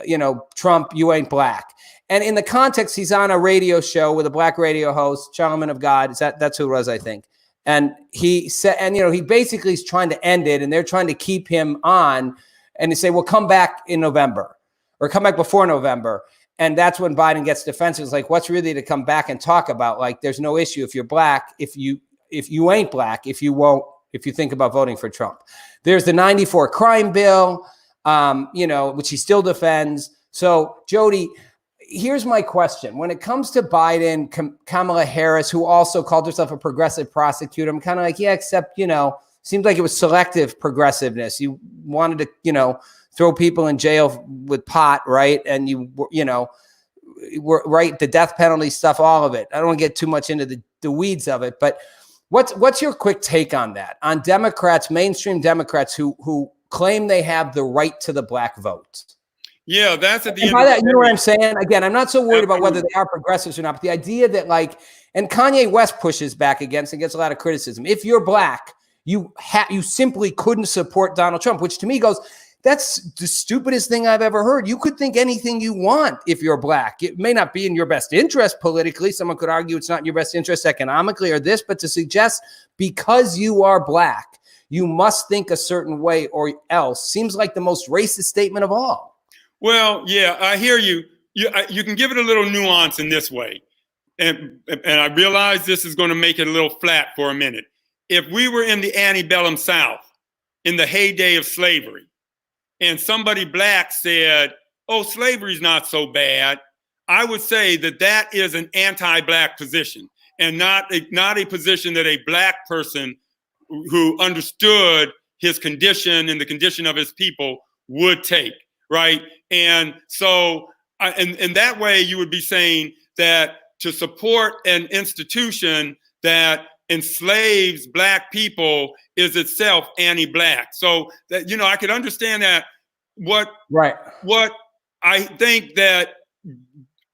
you know, Trump, you ain't black. And in the context, he's on a radio show with a black radio host, Gentleman of God. That's who it was, I think. And he said, and you know, he basically is trying to end it, and they're trying to keep him on, and they say, well, come back in November, or come back before November. And that's when Biden gets defensive. It's like, what's really to come back and talk about? Like, there's no issue if you're black, if you ain't black, if you think about voting for Trump. There's the 94 crime bill, you know, which he still defends. So Jody, here's my question. When it comes to Biden, Kamala Harris, who also called herself a progressive prosecutor, I'm kind of like, yeah, except, you know, seems like it was selective progressiveness. You wanted to, you know, throw people in jail with pot, right? And you know, were right, the death penalty stuff, all of it. I don't want to get too much into the weeds of it, but What's your quick take on that? On Democrats, mainstream Democrats who claim they have the right to the black vote? Yeah, that's at the and end by of that, the you know what day. I'm saying? Again, I'm not so worried about whether Absolutely. they are progressives or not, but the idea that like, and Kanye West pushes back against and gets a lot of criticism. If you're black, you simply couldn't support Donald Trump, which to me goes, that's the stupidest thing I've ever heard. You could think anything you want if you're black. It may not be in your best interest politically. Someone could argue it's not in your best interest economically or this, but to suggest because you are black, you must think a certain way or else seems like the most racist statement of all. Well, yeah, I hear you. You can give it a little nuance in this way. And I realize this is going to make it a little flat for a minute. If we were in the antebellum South, in the heyday of slavery, and somebody black said, oh, slavery's not so bad, I would say that that is an anti-black position and not a position that a black person who understood his condition and the condition of his people would take, right? And so, in that way, you would be saying that to support an institution that enslaves black people is itself anti-black. So that, I could understand that. What I think that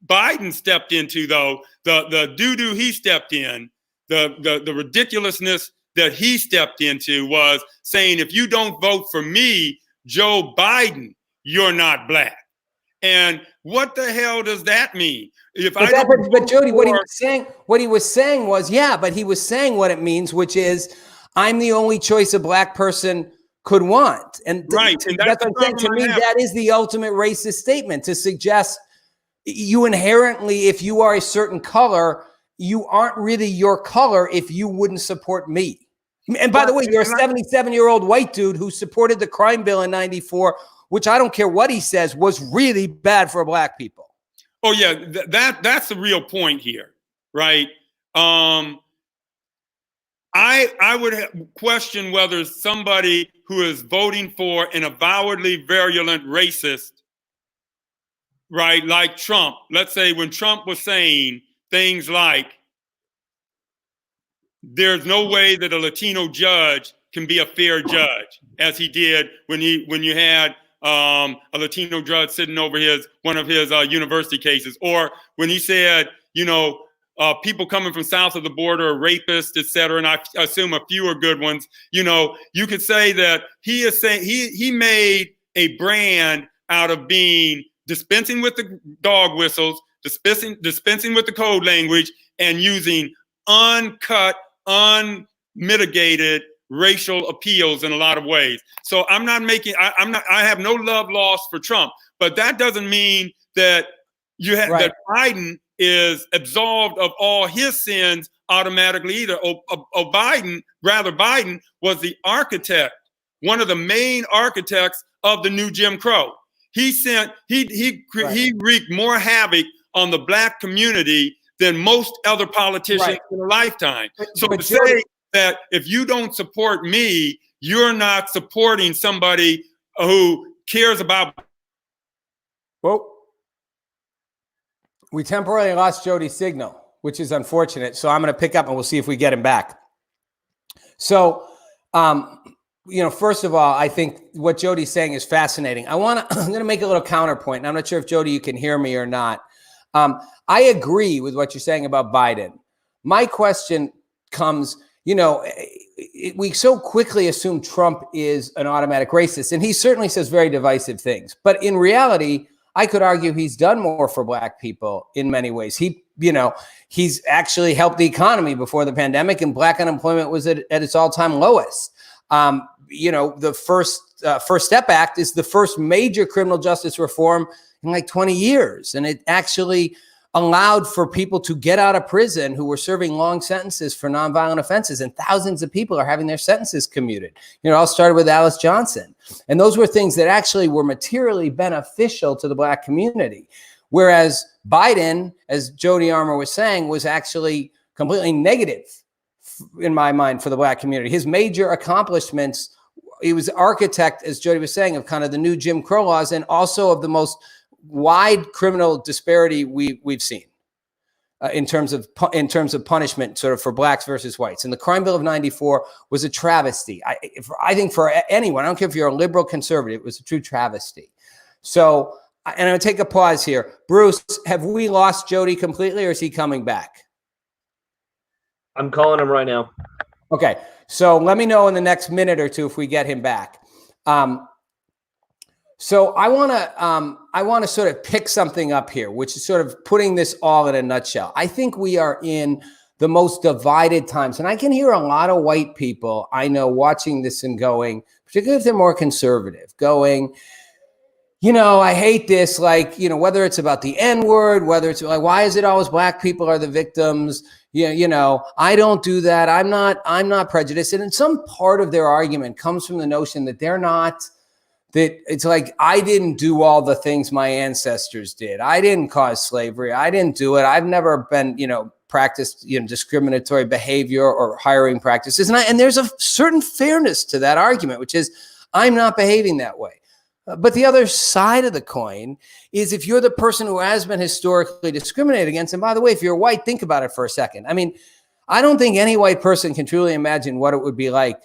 Biden stepped into, though, the doo-doo he stepped in, the ridiculousness that he stepped into was saying, if you don't vote for me, Joe Biden, you're not black. And what the hell does that mean? But Jody, what he was saying was, yeah, but he was saying what it means, which is, I'm the only choice a black person could want. And that's what I'm saying. To me, that is the ultimate racist statement, to suggest you inherently, if you are a certain color, you aren't really your color if you wouldn't support me. And by the way, you're a 77-year-old white dude who supported the crime bill in '94, which I don't care what he says, was really bad for black people. Oh, yeah, that's the real point here, right? I would question whether somebody who is voting for an avowedly virulent racist, right, like Trump, let's say when Trump was saying things like, there's no way that a Latino judge can be a fair judge, as he did when you had a Latino judge sitting over one of his university cases, or when he said, people coming from south of the border are rapists, et cetera, and I assume a few are good ones. You could say that he is saying he made a brand out of being dispensing with the dog whistles, dispensing with the code language, and using uncut, unmitigated racial appeals in a lot of ways. So I have no love lost for Trump, but that doesn't mean that that Biden is absolved of all his sins automatically either. Biden was the architect, one of the main architects of the new Jim Crow. He wreaked more havoc on the black community than most other politicians in a lifetime. So to say that if you don't support me, you're not supporting somebody who cares about. Well, we temporarily lost Jody's signal, which is unfortunate. So I'm going to pick up and we'll see if we get him back. So, first of all, I think what Jody's saying is fascinating. I'm going to make a little counterpoint, and I'm not sure if Jody, you can hear me or not. I agree with what you're saying about Biden. My question comes, we so quickly assume Trump is an automatic racist, and he certainly says very divisive things. But in reality, I could argue he's done more for black people in many ways. He's actually helped the economy before the pandemic, and black unemployment was at its all-time lowest. The First Step Act is the first major criminal justice reform in like 20 years. And it actually allowed for people to get out of prison who were serving long sentences for nonviolent offenses. And thousands of people are having their sentences commuted. It all started with Alice Johnson. And those were things that actually were materially beneficial to the black community. Whereas Biden, as Jody Armour was saying, was actually completely negative in my mind for the black community. His major accomplishments, he was architect, as Jody was saying, of kind of the new Jim Crow laws and also of the most wide criminal disparity we've seen. in terms of punishment, sort of for blacks versus whites. And the Crime Bill of '94 was a travesty. I think for anyone, I don't care if you're a liberal conservative, it was a true travesty. So, and I'm going to take a pause here. Bruce, have we lost Jody completely, or is he coming back? I'm calling him right now. Okay, so let me know in the next minute or two if we get him back. So I want to sort of pick something up here, which is sort of putting this all in a nutshell. I think we are in the most divided times, and I can hear a lot of white people I know watching this and going, particularly if they're more conservative, going, I hate this, like, whether it's about the N-word, whether it's like, why is it always black people are the victims? I don't do that. I'm not prejudiced. And in some part of their argument comes from the notion that they're not, that it's like, I didn't do all the things my ancestors did. I didn't cause slavery. I didn't do it. I've never been, practiced, discriminatory behavior or hiring practices. And there's a certain fairness to that argument, which is, I'm not behaving that way. But the other side of the coin is if you're the person who has been historically discriminated against, and by the way, if you're white, think about it for a second. I mean, I don't think any white person can truly imagine what it would be like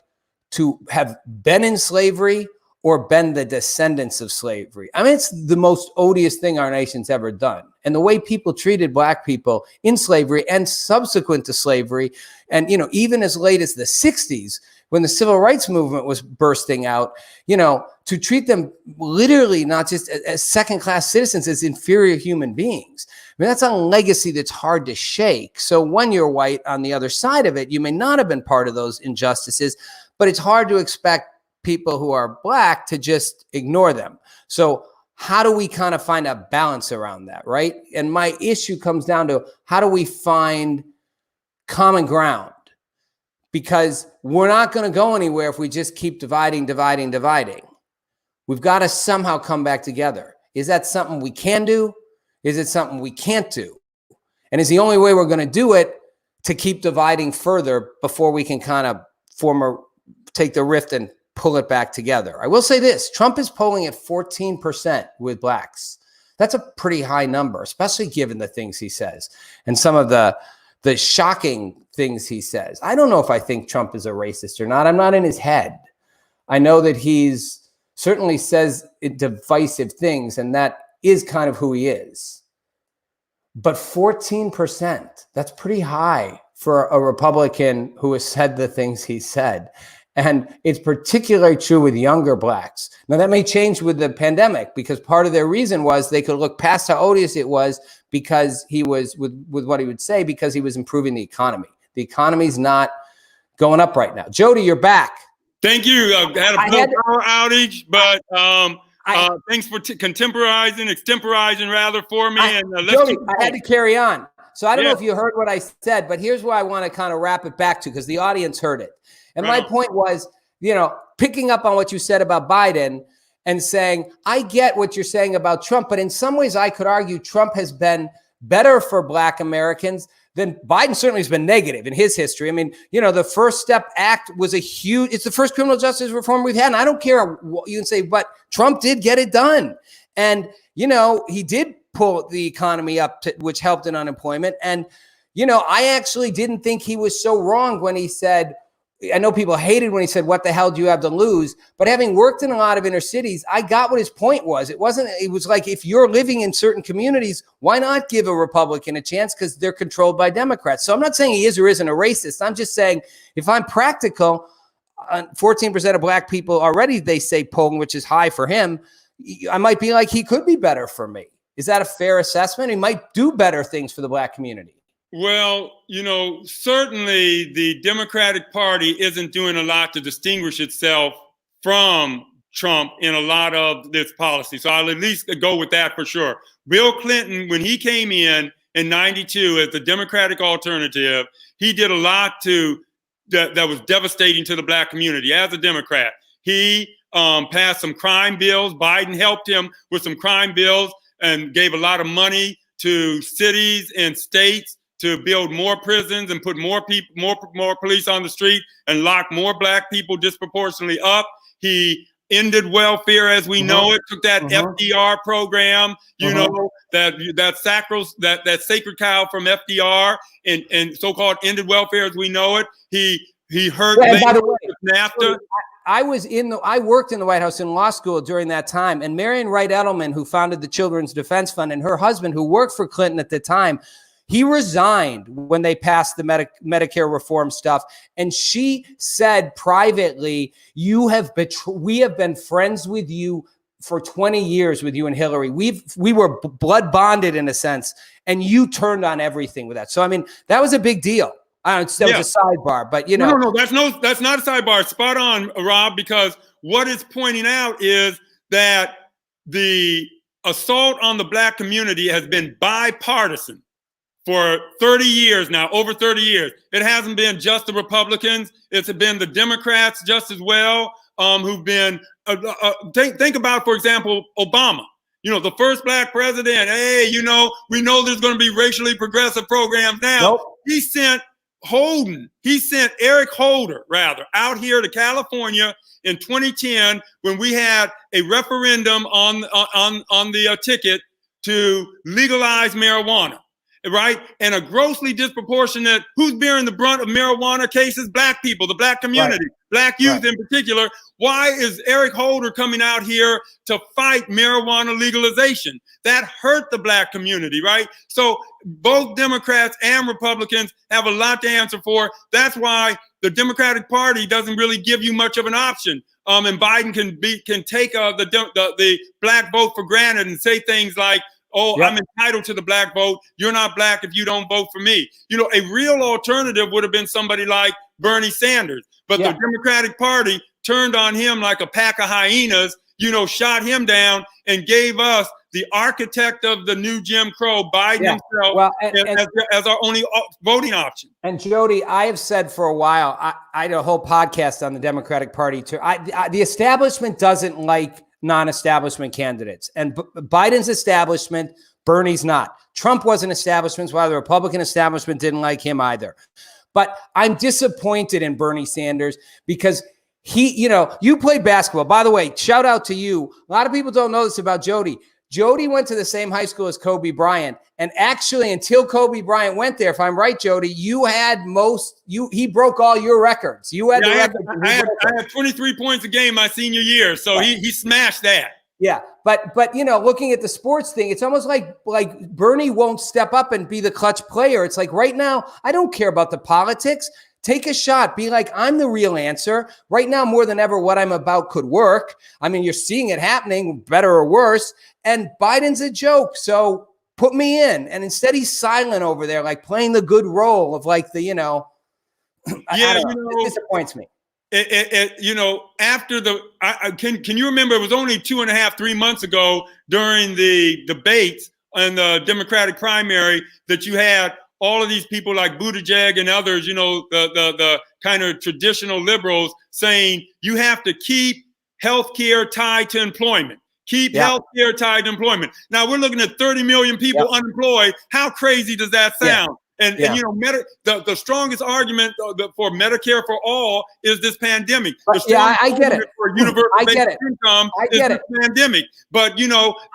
to have been in slavery or been the descendants of slavery. I mean, it's the most odious thing our nation's ever done. And the way people treated black people in slavery and subsequent to slavery, and, even as late as the 60s, when the civil rights movement was bursting out, to treat them literally not just as second-class citizens, as inferior human beings. I mean, that's a legacy that's hard to shake. So when you're white on the other side of it, you may not have been part of those injustices, but it's hard to expect people who are black to just ignore them. So how do we kind of find a balance around that, right? And my issue comes down to, how do we find common ground? Because we're not going to go anywhere if we just keep dividing. We've got to somehow come back together. Is that something we can do? Is it something we can't do? And is the only way we're going to do it to keep dividing further before we can kind of take the rift and pull it back together? I will say this, Trump is polling at 14% with blacks. That's a pretty high number, especially given the things he says and some of the shocking things he says. I don't know if I think Trump is a racist or not. I'm not in his head. I know that he's certainly says divisive things, and that is kind of who he is. But 14%, that's pretty high for a Republican who has said the things he said. And it's particularly true with younger blacks. Now, that may change with the pandemic, because part of their reason was they could look past how odious it was because he was, with what he would say, because he was improving the economy. The economy's not going up right now. Jody, you're back. Thank you. I had a power outage, but thanks for extemporizing rather for me. Jody, I had to carry on. So I don't know if you heard what I said, but here's where I want to kind of wrap it back to, because the audience heard it. And my point was, picking up on what you said about Biden and saying, I get what you're saying about Trump, but in some ways I could argue Trump has been better for black Americans than Biden certainly has been negative in his history. I mean, the First Step Act was it's the first criminal justice reform we've had. And I don't care what you can say, but Trump did get it done. And, he did pull the economy up, which helped in unemployment. And, I actually didn't think he was so wrong when he said, I know people hated when he said, what the hell do you have to lose? But having worked in a lot of inner cities, I got what his point was. It was like, if you're living in certain communities, why not give a Republican a chance? Because they're controlled by Democrats. So I'm not saying he is or isn't a racist. I'm just saying, if I'm practical, 14% of black people already, they say polling, which is high for him. I might be like, he could be better for me. Is that a fair assessment? He might do better things for the black community. Well, certainly the Democratic Party isn't doing a lot to distinguish itself from Trump in a lot of this policy. So I'll at least go with that for sure. Bill Clinton, when he came in 92 as the Democratic alternative, he did a lot that was devastating to the black community as a Democrat. He passed some crime bills. Biden helped him with some crime bills and gave a lot of money to cities and states to build more prisons and put more police on the street and lock more black people disproportionately up. He ended welfare as we know it, took that FDR program, you know, that sacred cow from FDR and so-called ended welfare as we know it. He hurt by the way, NAFTA. I worked in the White House in law school during that time, and Marian Wright Edelman, who founded the Children's Defense Fund, and her husband, who worked for Clinton at the time, he resigned when they passed the Medicare reform stuff. And she said privately, we have been friends with you for 20 years with you and Hillary. We were blood bonded in a sense, and you turned on everything with that. So, I mean, that was a big deal. That was a sidebar, but you know. No, that's not a sidebar. Spot on, Rob, because what it's pointing out is that the assault on the Black community has been bipartisan for 30 years now, over 30 years. It hasn't been just the Republicans. It's been the Democrats just as well, who've been, think about, for example, Obama. You know, the first Black president, hey, you know, we know there's going to be racially progressive programs now. Nope. He sent Eric Holder, rather, out here to California in 2010 when we had a referendum on the ticket to legalize marijuana. Right? And a grossly disproportionate, who's bearing the brunt of marijuana cases? Black people, the Black community, Black youth in particular. Why is Eric Holder coming out here to fight marijuana legalization? That hurt the Black community, right? So both Democrats and Republicans have a lot to answer for. That's why the Democratic Party doesn't really give you much of an option. And Biden can take the Black vote for granted and say things like, oh, I'm entitled to the Black vote. You're not Black if you don't vote for me. You know, a real alternative would have been somebody like Bernie Sanders. But the Democratic Party turned on him like a pack of hyenas, you know, shot him down and gave us the architect of the new Jim Crow, Biden himself, as our only voting option. And Jody, I have said for a while, I had a whole podcast on the Democratic Party too. The establishment doesn't like non-establishment candidates, and Biden's establishment, Bernie's not. Trump wasn't establishment, while the Republican establishment didn't like him either. But I'm disappointed in Bernie Sanders because you played basketball. By the way, shout out to you. A lot of people don't know this about Jody. Jody went to the same high school as Kobe Bryant. And actually, until Kobe Bryant went there, if I'm right, Jody, he broke all your records. You had the record. I had 23 points a game my senior year. So he smashed that. Yeah. But you know, looking at the sports thing, it's almost like Bernie won't step up and be the clutch player. It's like right now, I don't care about the politics. Take a shot. Be like, I'm the real answer. Right now, more than ever, what I'm about could work. I mean, you're seeing it happening, better or worse. And Biden's a joke. So put me in. And instead, he's silent over there, like playing the good role of like the, it disappoints me. After can you remember, it was only 3 months ago during the debates in the Democratic primary that you had all of these people like Buttigieg and others, the kind of traditional liberals saying you have to keep healthcare tied to employment. Keep healthcare tied to employment. Now we're looking at 30 million people unemployed. How crazy does that sound? And the strongest argument for Medicare for all is this pandemic. I get it. For universal basic income is this pandemic. But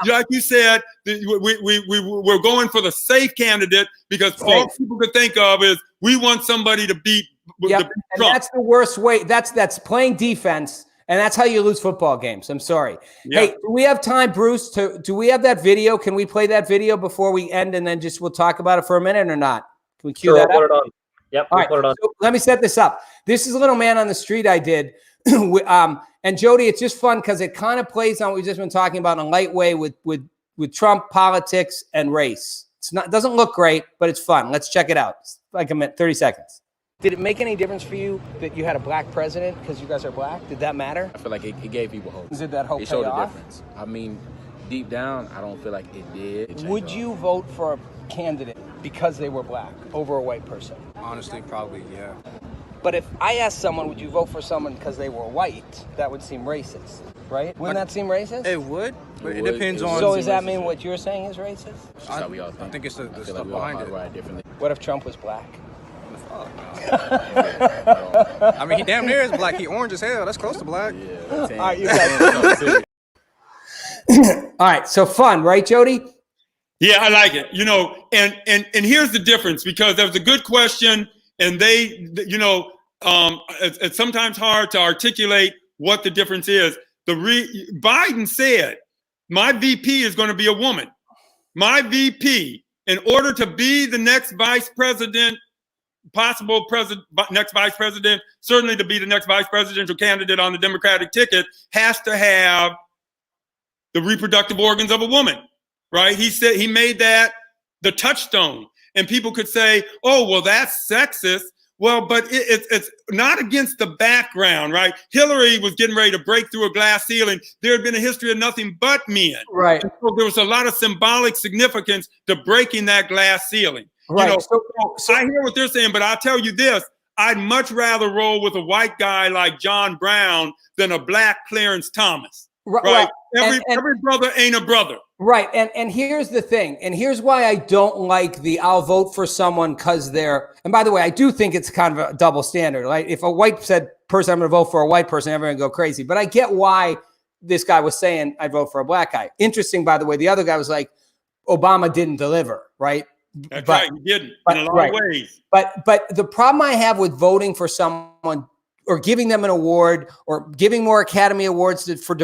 like you said, we're going for the safe candidate because all people could think of is we want somebody to beat. And that's the worst way. That's playing defense. And that's how you lose football games. I'm sorry. Yeah. Hey, do we have time, Bruce? Do we have that video? Can we play that video before we end, and then we'll talk about it for a minute or not? Can we cue that up? Put it on. Yep. All right. Put it on. So let me set this up. This is a little man on the street I did. And Jody, it's just fun because it kind of plays on what we've just been talking about in a light way with Trump, politics, and race. It doesn't look great, but it's fun. Let's check it out. It's like a minute, 30 seconds. Did it make any difference for you that you had a black president because you guys are black? Did that matter? I feel like it gave people hope. Did that hope It showed pay a off? difference. I mean, deep down, I don't feel like it did. Would you vote for a candidate because they were black over a white person? Honestly, probably, yeah. But if I asked someone, would you vote for someone because they were white, that would seem racist, right? Wouldn't that seem racist? It would, but it would. depends It on... would. So does that mean what you're saying is racist? That's how we all think. I think it's the I feel stuff like we all behind it. hardwired differently. What if Trump was black? Oh, no. I mean, he damn near is black. He orange as hell. That's close to black. Yeah, All right, you guys. All right. So fun, right, Jody? Yeah, I like it. You know, and here's the difference, because that was a good question, and they, you know, it's sometimes hard to articulate what the difference is. Biden said, my VP is going to be a woman. My VP, in order to be the next vice president, possible president, next vice president, certainly to be the next vice presidential candidate on the Democratic ticket, has to have the reproductive organs of a woman, right? He said, he made that the touchstone. And people could say, oh, well, that's sexist. Well, but it's not against the background, right? Hillary was getting ready to break through a glass ceiling. There had been a history of nothing but men. Right. And so there was a lot of symbolic significance to breaking that glass ceiling. Right. You know, so I hear what they're saying, but I'll tell you this. I'd much rather roll with a white guy like John Brown than a black Clarence Thomas. Right. Every brother ain't a brother. Right. And here's the thing. And here's why I don't like the I'll vote for someone because they're, and by the way, I do think it's kind of a double standard. Like if a white person, I'm going to vote for a white person, everyone go crazy. But I get why this guy was saying I'd vote for a black guy. Interesting, by the way, the other guy was like, Obama didn't deliver, right? That's right. He didn't in a lot of ways. But the problem I have with voting for someone or giving them an award or giving more Academy Awards for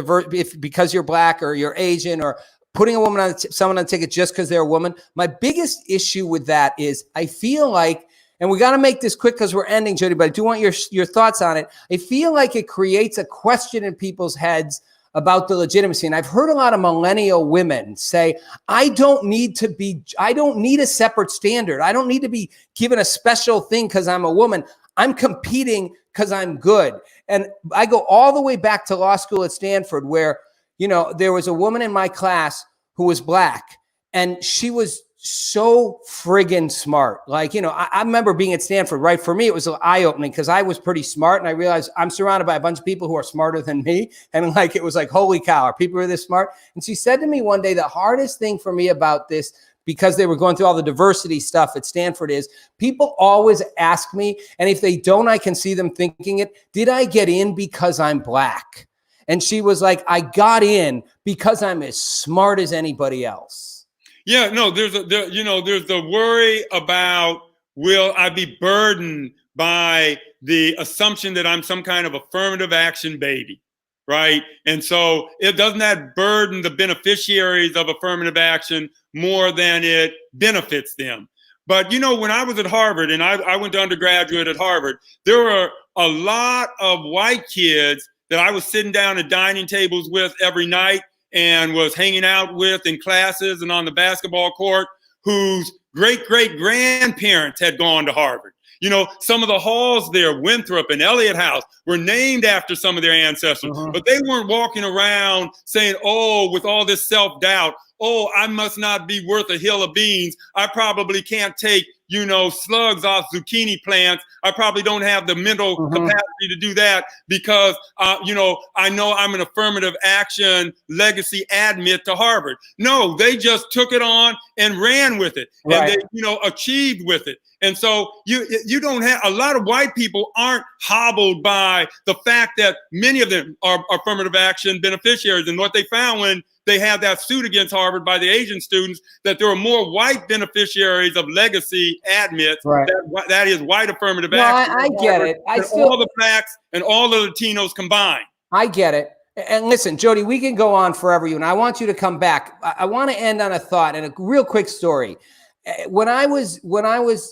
because you're black or you're Asian or putting a woman on someone on a ticket just because they're a woman. My biggest issue with that is I feel like, and we got to make this quick because we're ending, Jody, but I do want your thoughts on it. I feel like it creates a question in people's heads about the legitimacy. And I've heard a lot of millennial women say, I don't need a separate standard. I don't need to be given a special thing because I'm a woman. I'm competing because I'm good. And I go all the way back to law school at Stanford where, you know, there was a woman in my class who was black and she was so friggin' smart. Like, you know, I remember being at Stanford, right? For me, it was eye-opening because I was pretty smart and I realized I'm surrounded by a bunch of people who are smarter than me. And like, it was like, holy cow, are people this smart? And she said to me one day, the hardest thing for me about this, because they were going through all the diversity stuff at Stanford, is people always ask me, and if they don't, I can see them thinking it, did I get in because I'm black? And she was like, I got in because I'm as smart as anybody else. Yeah, no, there's the worry about, will I be burdened by the assumption that I'm some kind of affirmative action baby, right? And so doesn't that burden the beneficiaries of affirmative action more than it benefits them? But, you know, when I was at Harvard, and I went to undergraduate at Harvard, there were a lot of white kids that I was sitting down at dining tables with every night and was hanging out with in classes and on the basketball court, whose great-great-grandparents had gone to Harvard. You know, some of the halls there, Winthrop and Eliot House, were named after some of their ancestors, but they weren't walking around saying, oh, with all this self-doubt, oh, I must not be worth a hill of beans. I probably can't take, you know, slugs off zucchini plants. I probably don't have the mental capacity to do that because, you know I'm an affirmative action legacy admit to Harvard. No, they just took it on and ran with it. And they, you know, achieved with it. And so you don't have, a lot of white people aren't hobbled by the fact that many of them are affirmative action beneficiaries. And what they found when they had that suit against Harvard by the Asian students, that there were more white beneficiaries of legacy admits, that is white affirmative action. I get it. All the blacks and all the Latinos combined. I get it. And listen, Jody, we can go on forever, and I want you to come back. I want to end on a thought and a real quick story. When I was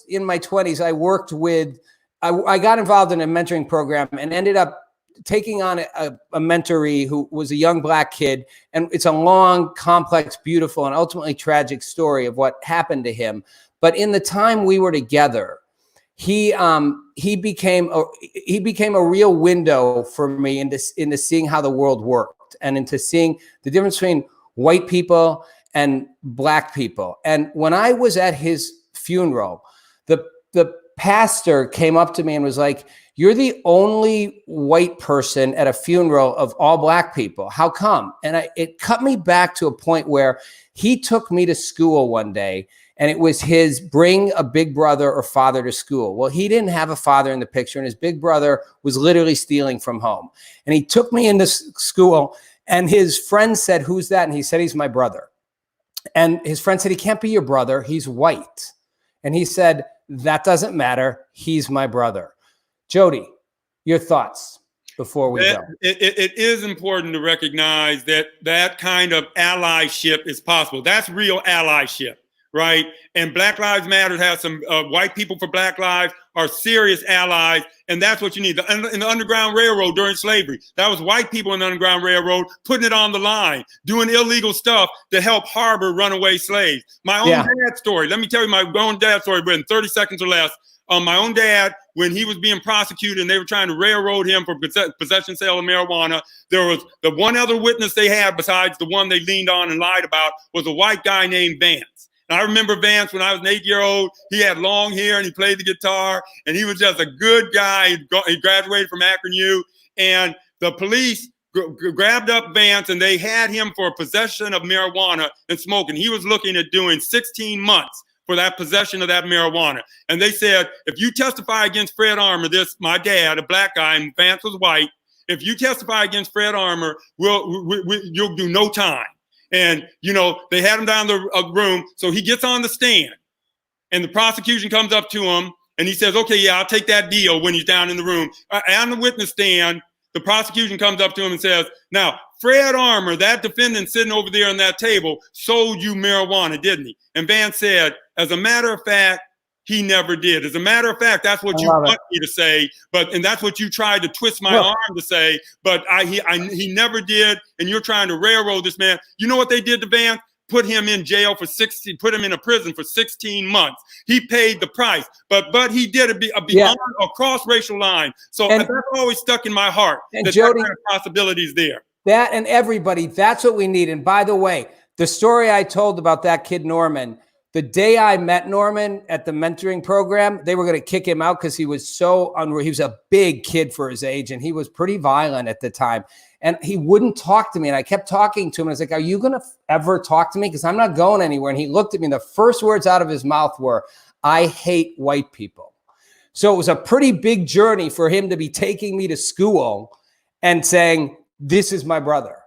in my 20s, I worked with, I got involved in a mentoring program and ended up taking on a mentoree who was a young black kid. And it's a long, complex, beautiful, and ultimately tragic story of what happened to him. But in the time we were together, he became a real window for me into seeing how the world worked and into seeing the difference between white people and black people. And when I was at his funeral, the pastor came up to me and was like, "You're the only white person at a funeral of all black people. How come?" And it cut me back to a point where he took me to school one day And it was his bring a big brother or father to school. Well, he didn't have a father in the picture, and his big brother was literally stealing from home. And he took me into school, and his friend said, "Who's that?" And he said, "He's my brother." And his friend said, "He can't be your brother. He's white." And he said, "That doesn't matter. He's my brother." Jody, your thoughts before we go. It is important to recognize that that kind of allyship is possible. That's real allyship, right? And Black Lives Matter has some white people for Black lives are serious allies, and that's what you need. In the Underground Railroad during slavery, that was white people in the Underground Railroad putting it on the line, doing illegal stuff to help harbor runaway slaves. My own dad's story. Let me tell you my own dad's story, but in 30 seconds or less. My own dad, when he was being prosecuted and they were trying to railroad him for possession sale of marijuana, there was the one other witness they had besides the one they leaned on and lied about was a white guy named Vance. And I remember Vance when I was an 8-year-old. He had long hair and he played the guitar, and he was just a good guy. He graduated from Akron U, and the police grabbed up Vance and they had him for possession of marijuana and smoking. He was looking at doing 16 months for that possession of that marijuana. And they said, if you testify against Fred Armour, my dad, a black guy, and Vance was white, if you testify against Fred Armour, you'll do no time. And, they had him down the room. So he gets on the stand and the prosecution comes up to him and he says, "Okay, yeah, I'll take that deal," when he's down in the room. On the witness stand, the prosecution comes up to him and says, "Now, Fred Armour, that defendant sitting over there on that table, sold you marijuana, didn't he?" And Vance said, "As a matter of fact, he never did. As a matter of fact, that's what you want me to say, and that's what you tried to twist my arm to say, but he never did, and you're trying to railroad this man." You know what they did to Vance? Put him in jail put him in a prison for 16 months. He paid the price, but he did it beyond a cross-racial line. So that's always stuck in my heart. And Jody, that kind of possibility is there. That and everybody, that's what we need. And by the way, the story I told about that kid, Norman, the day I met Norman at the mentoring program, they were going to kick him out because he was so unreal. He was a big kid for his age, and he was pretty violent at the time. And he wouldn't talk to me. And I kept talking to him. And I was like, "Are you going to ever talk to me? Because I'm not going anywhere." And he looked at me, and the first words out of his mouth were, "I hate white people." So it was a pretty big journey for him to be taking me to school and saying, "This is my brother."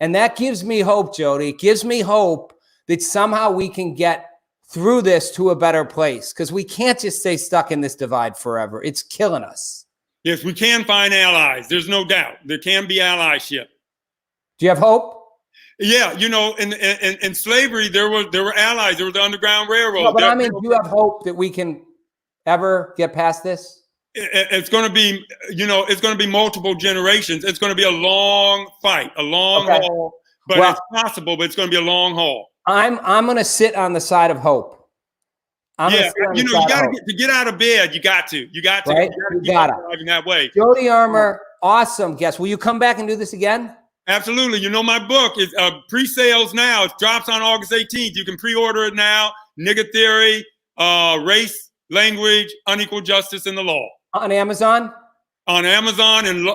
And that gives me hope, Jody. It gives me hope that somehow we can get through this to a better place, because we can't just stay stuck in this divide forever. It's killing us. Yes, we can find allies. There's no doubt. There can be allyship. Do you have hope? Yeah, in slavery, there were allies. There was the Underground Railroad. No, but do you have hope that we can ever get past this? It's going to be, it's going to be multiple generations. It's going to be a long fight, a long haul. But it's possible, but it's going to be a long haul. I'm going to sit on the side of hope. You got to get out of bed. You got to. Right? You got to driving that way. Jody Armour, awesome guest. Will you come back and do this again? Absolutely. My book is pre-sales now. It drops on August 18th. You can pre-order it now. Nigger Theory, Race, Language, Unequal Justice in the Law. On Amazon? On Amazon and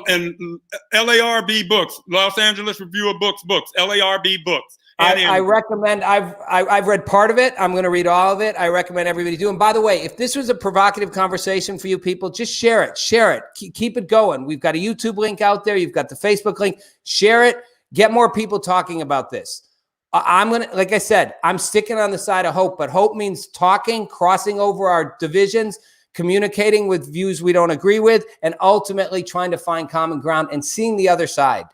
LARB Books, Los Angeles Review of Books, LARB Books. I recommend, I've read part of it. I'm going to read all of it. I recommend everybody do. And by the way, if this was a provocative conversation for you people, just share it. Keep it going. We've got a YouTube link out there. You've got the Facebook link. Share it. Get more people talking about this. Like I said, I'm sticking on the side of hope, but hope means talking, crossing over our divisions, communicating with views we don't agree with, and ultimately trying to find common ground and seeing the other side.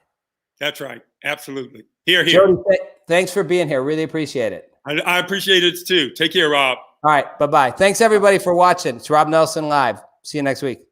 That's right. Absolutely. Here. Jody, thanks for being here. Really appreciate it. I appreciate it too. Take care, Rob. All right. Bye-bye. Thanks, everybody, for watching. It's Rob Nelson Live. See you next week.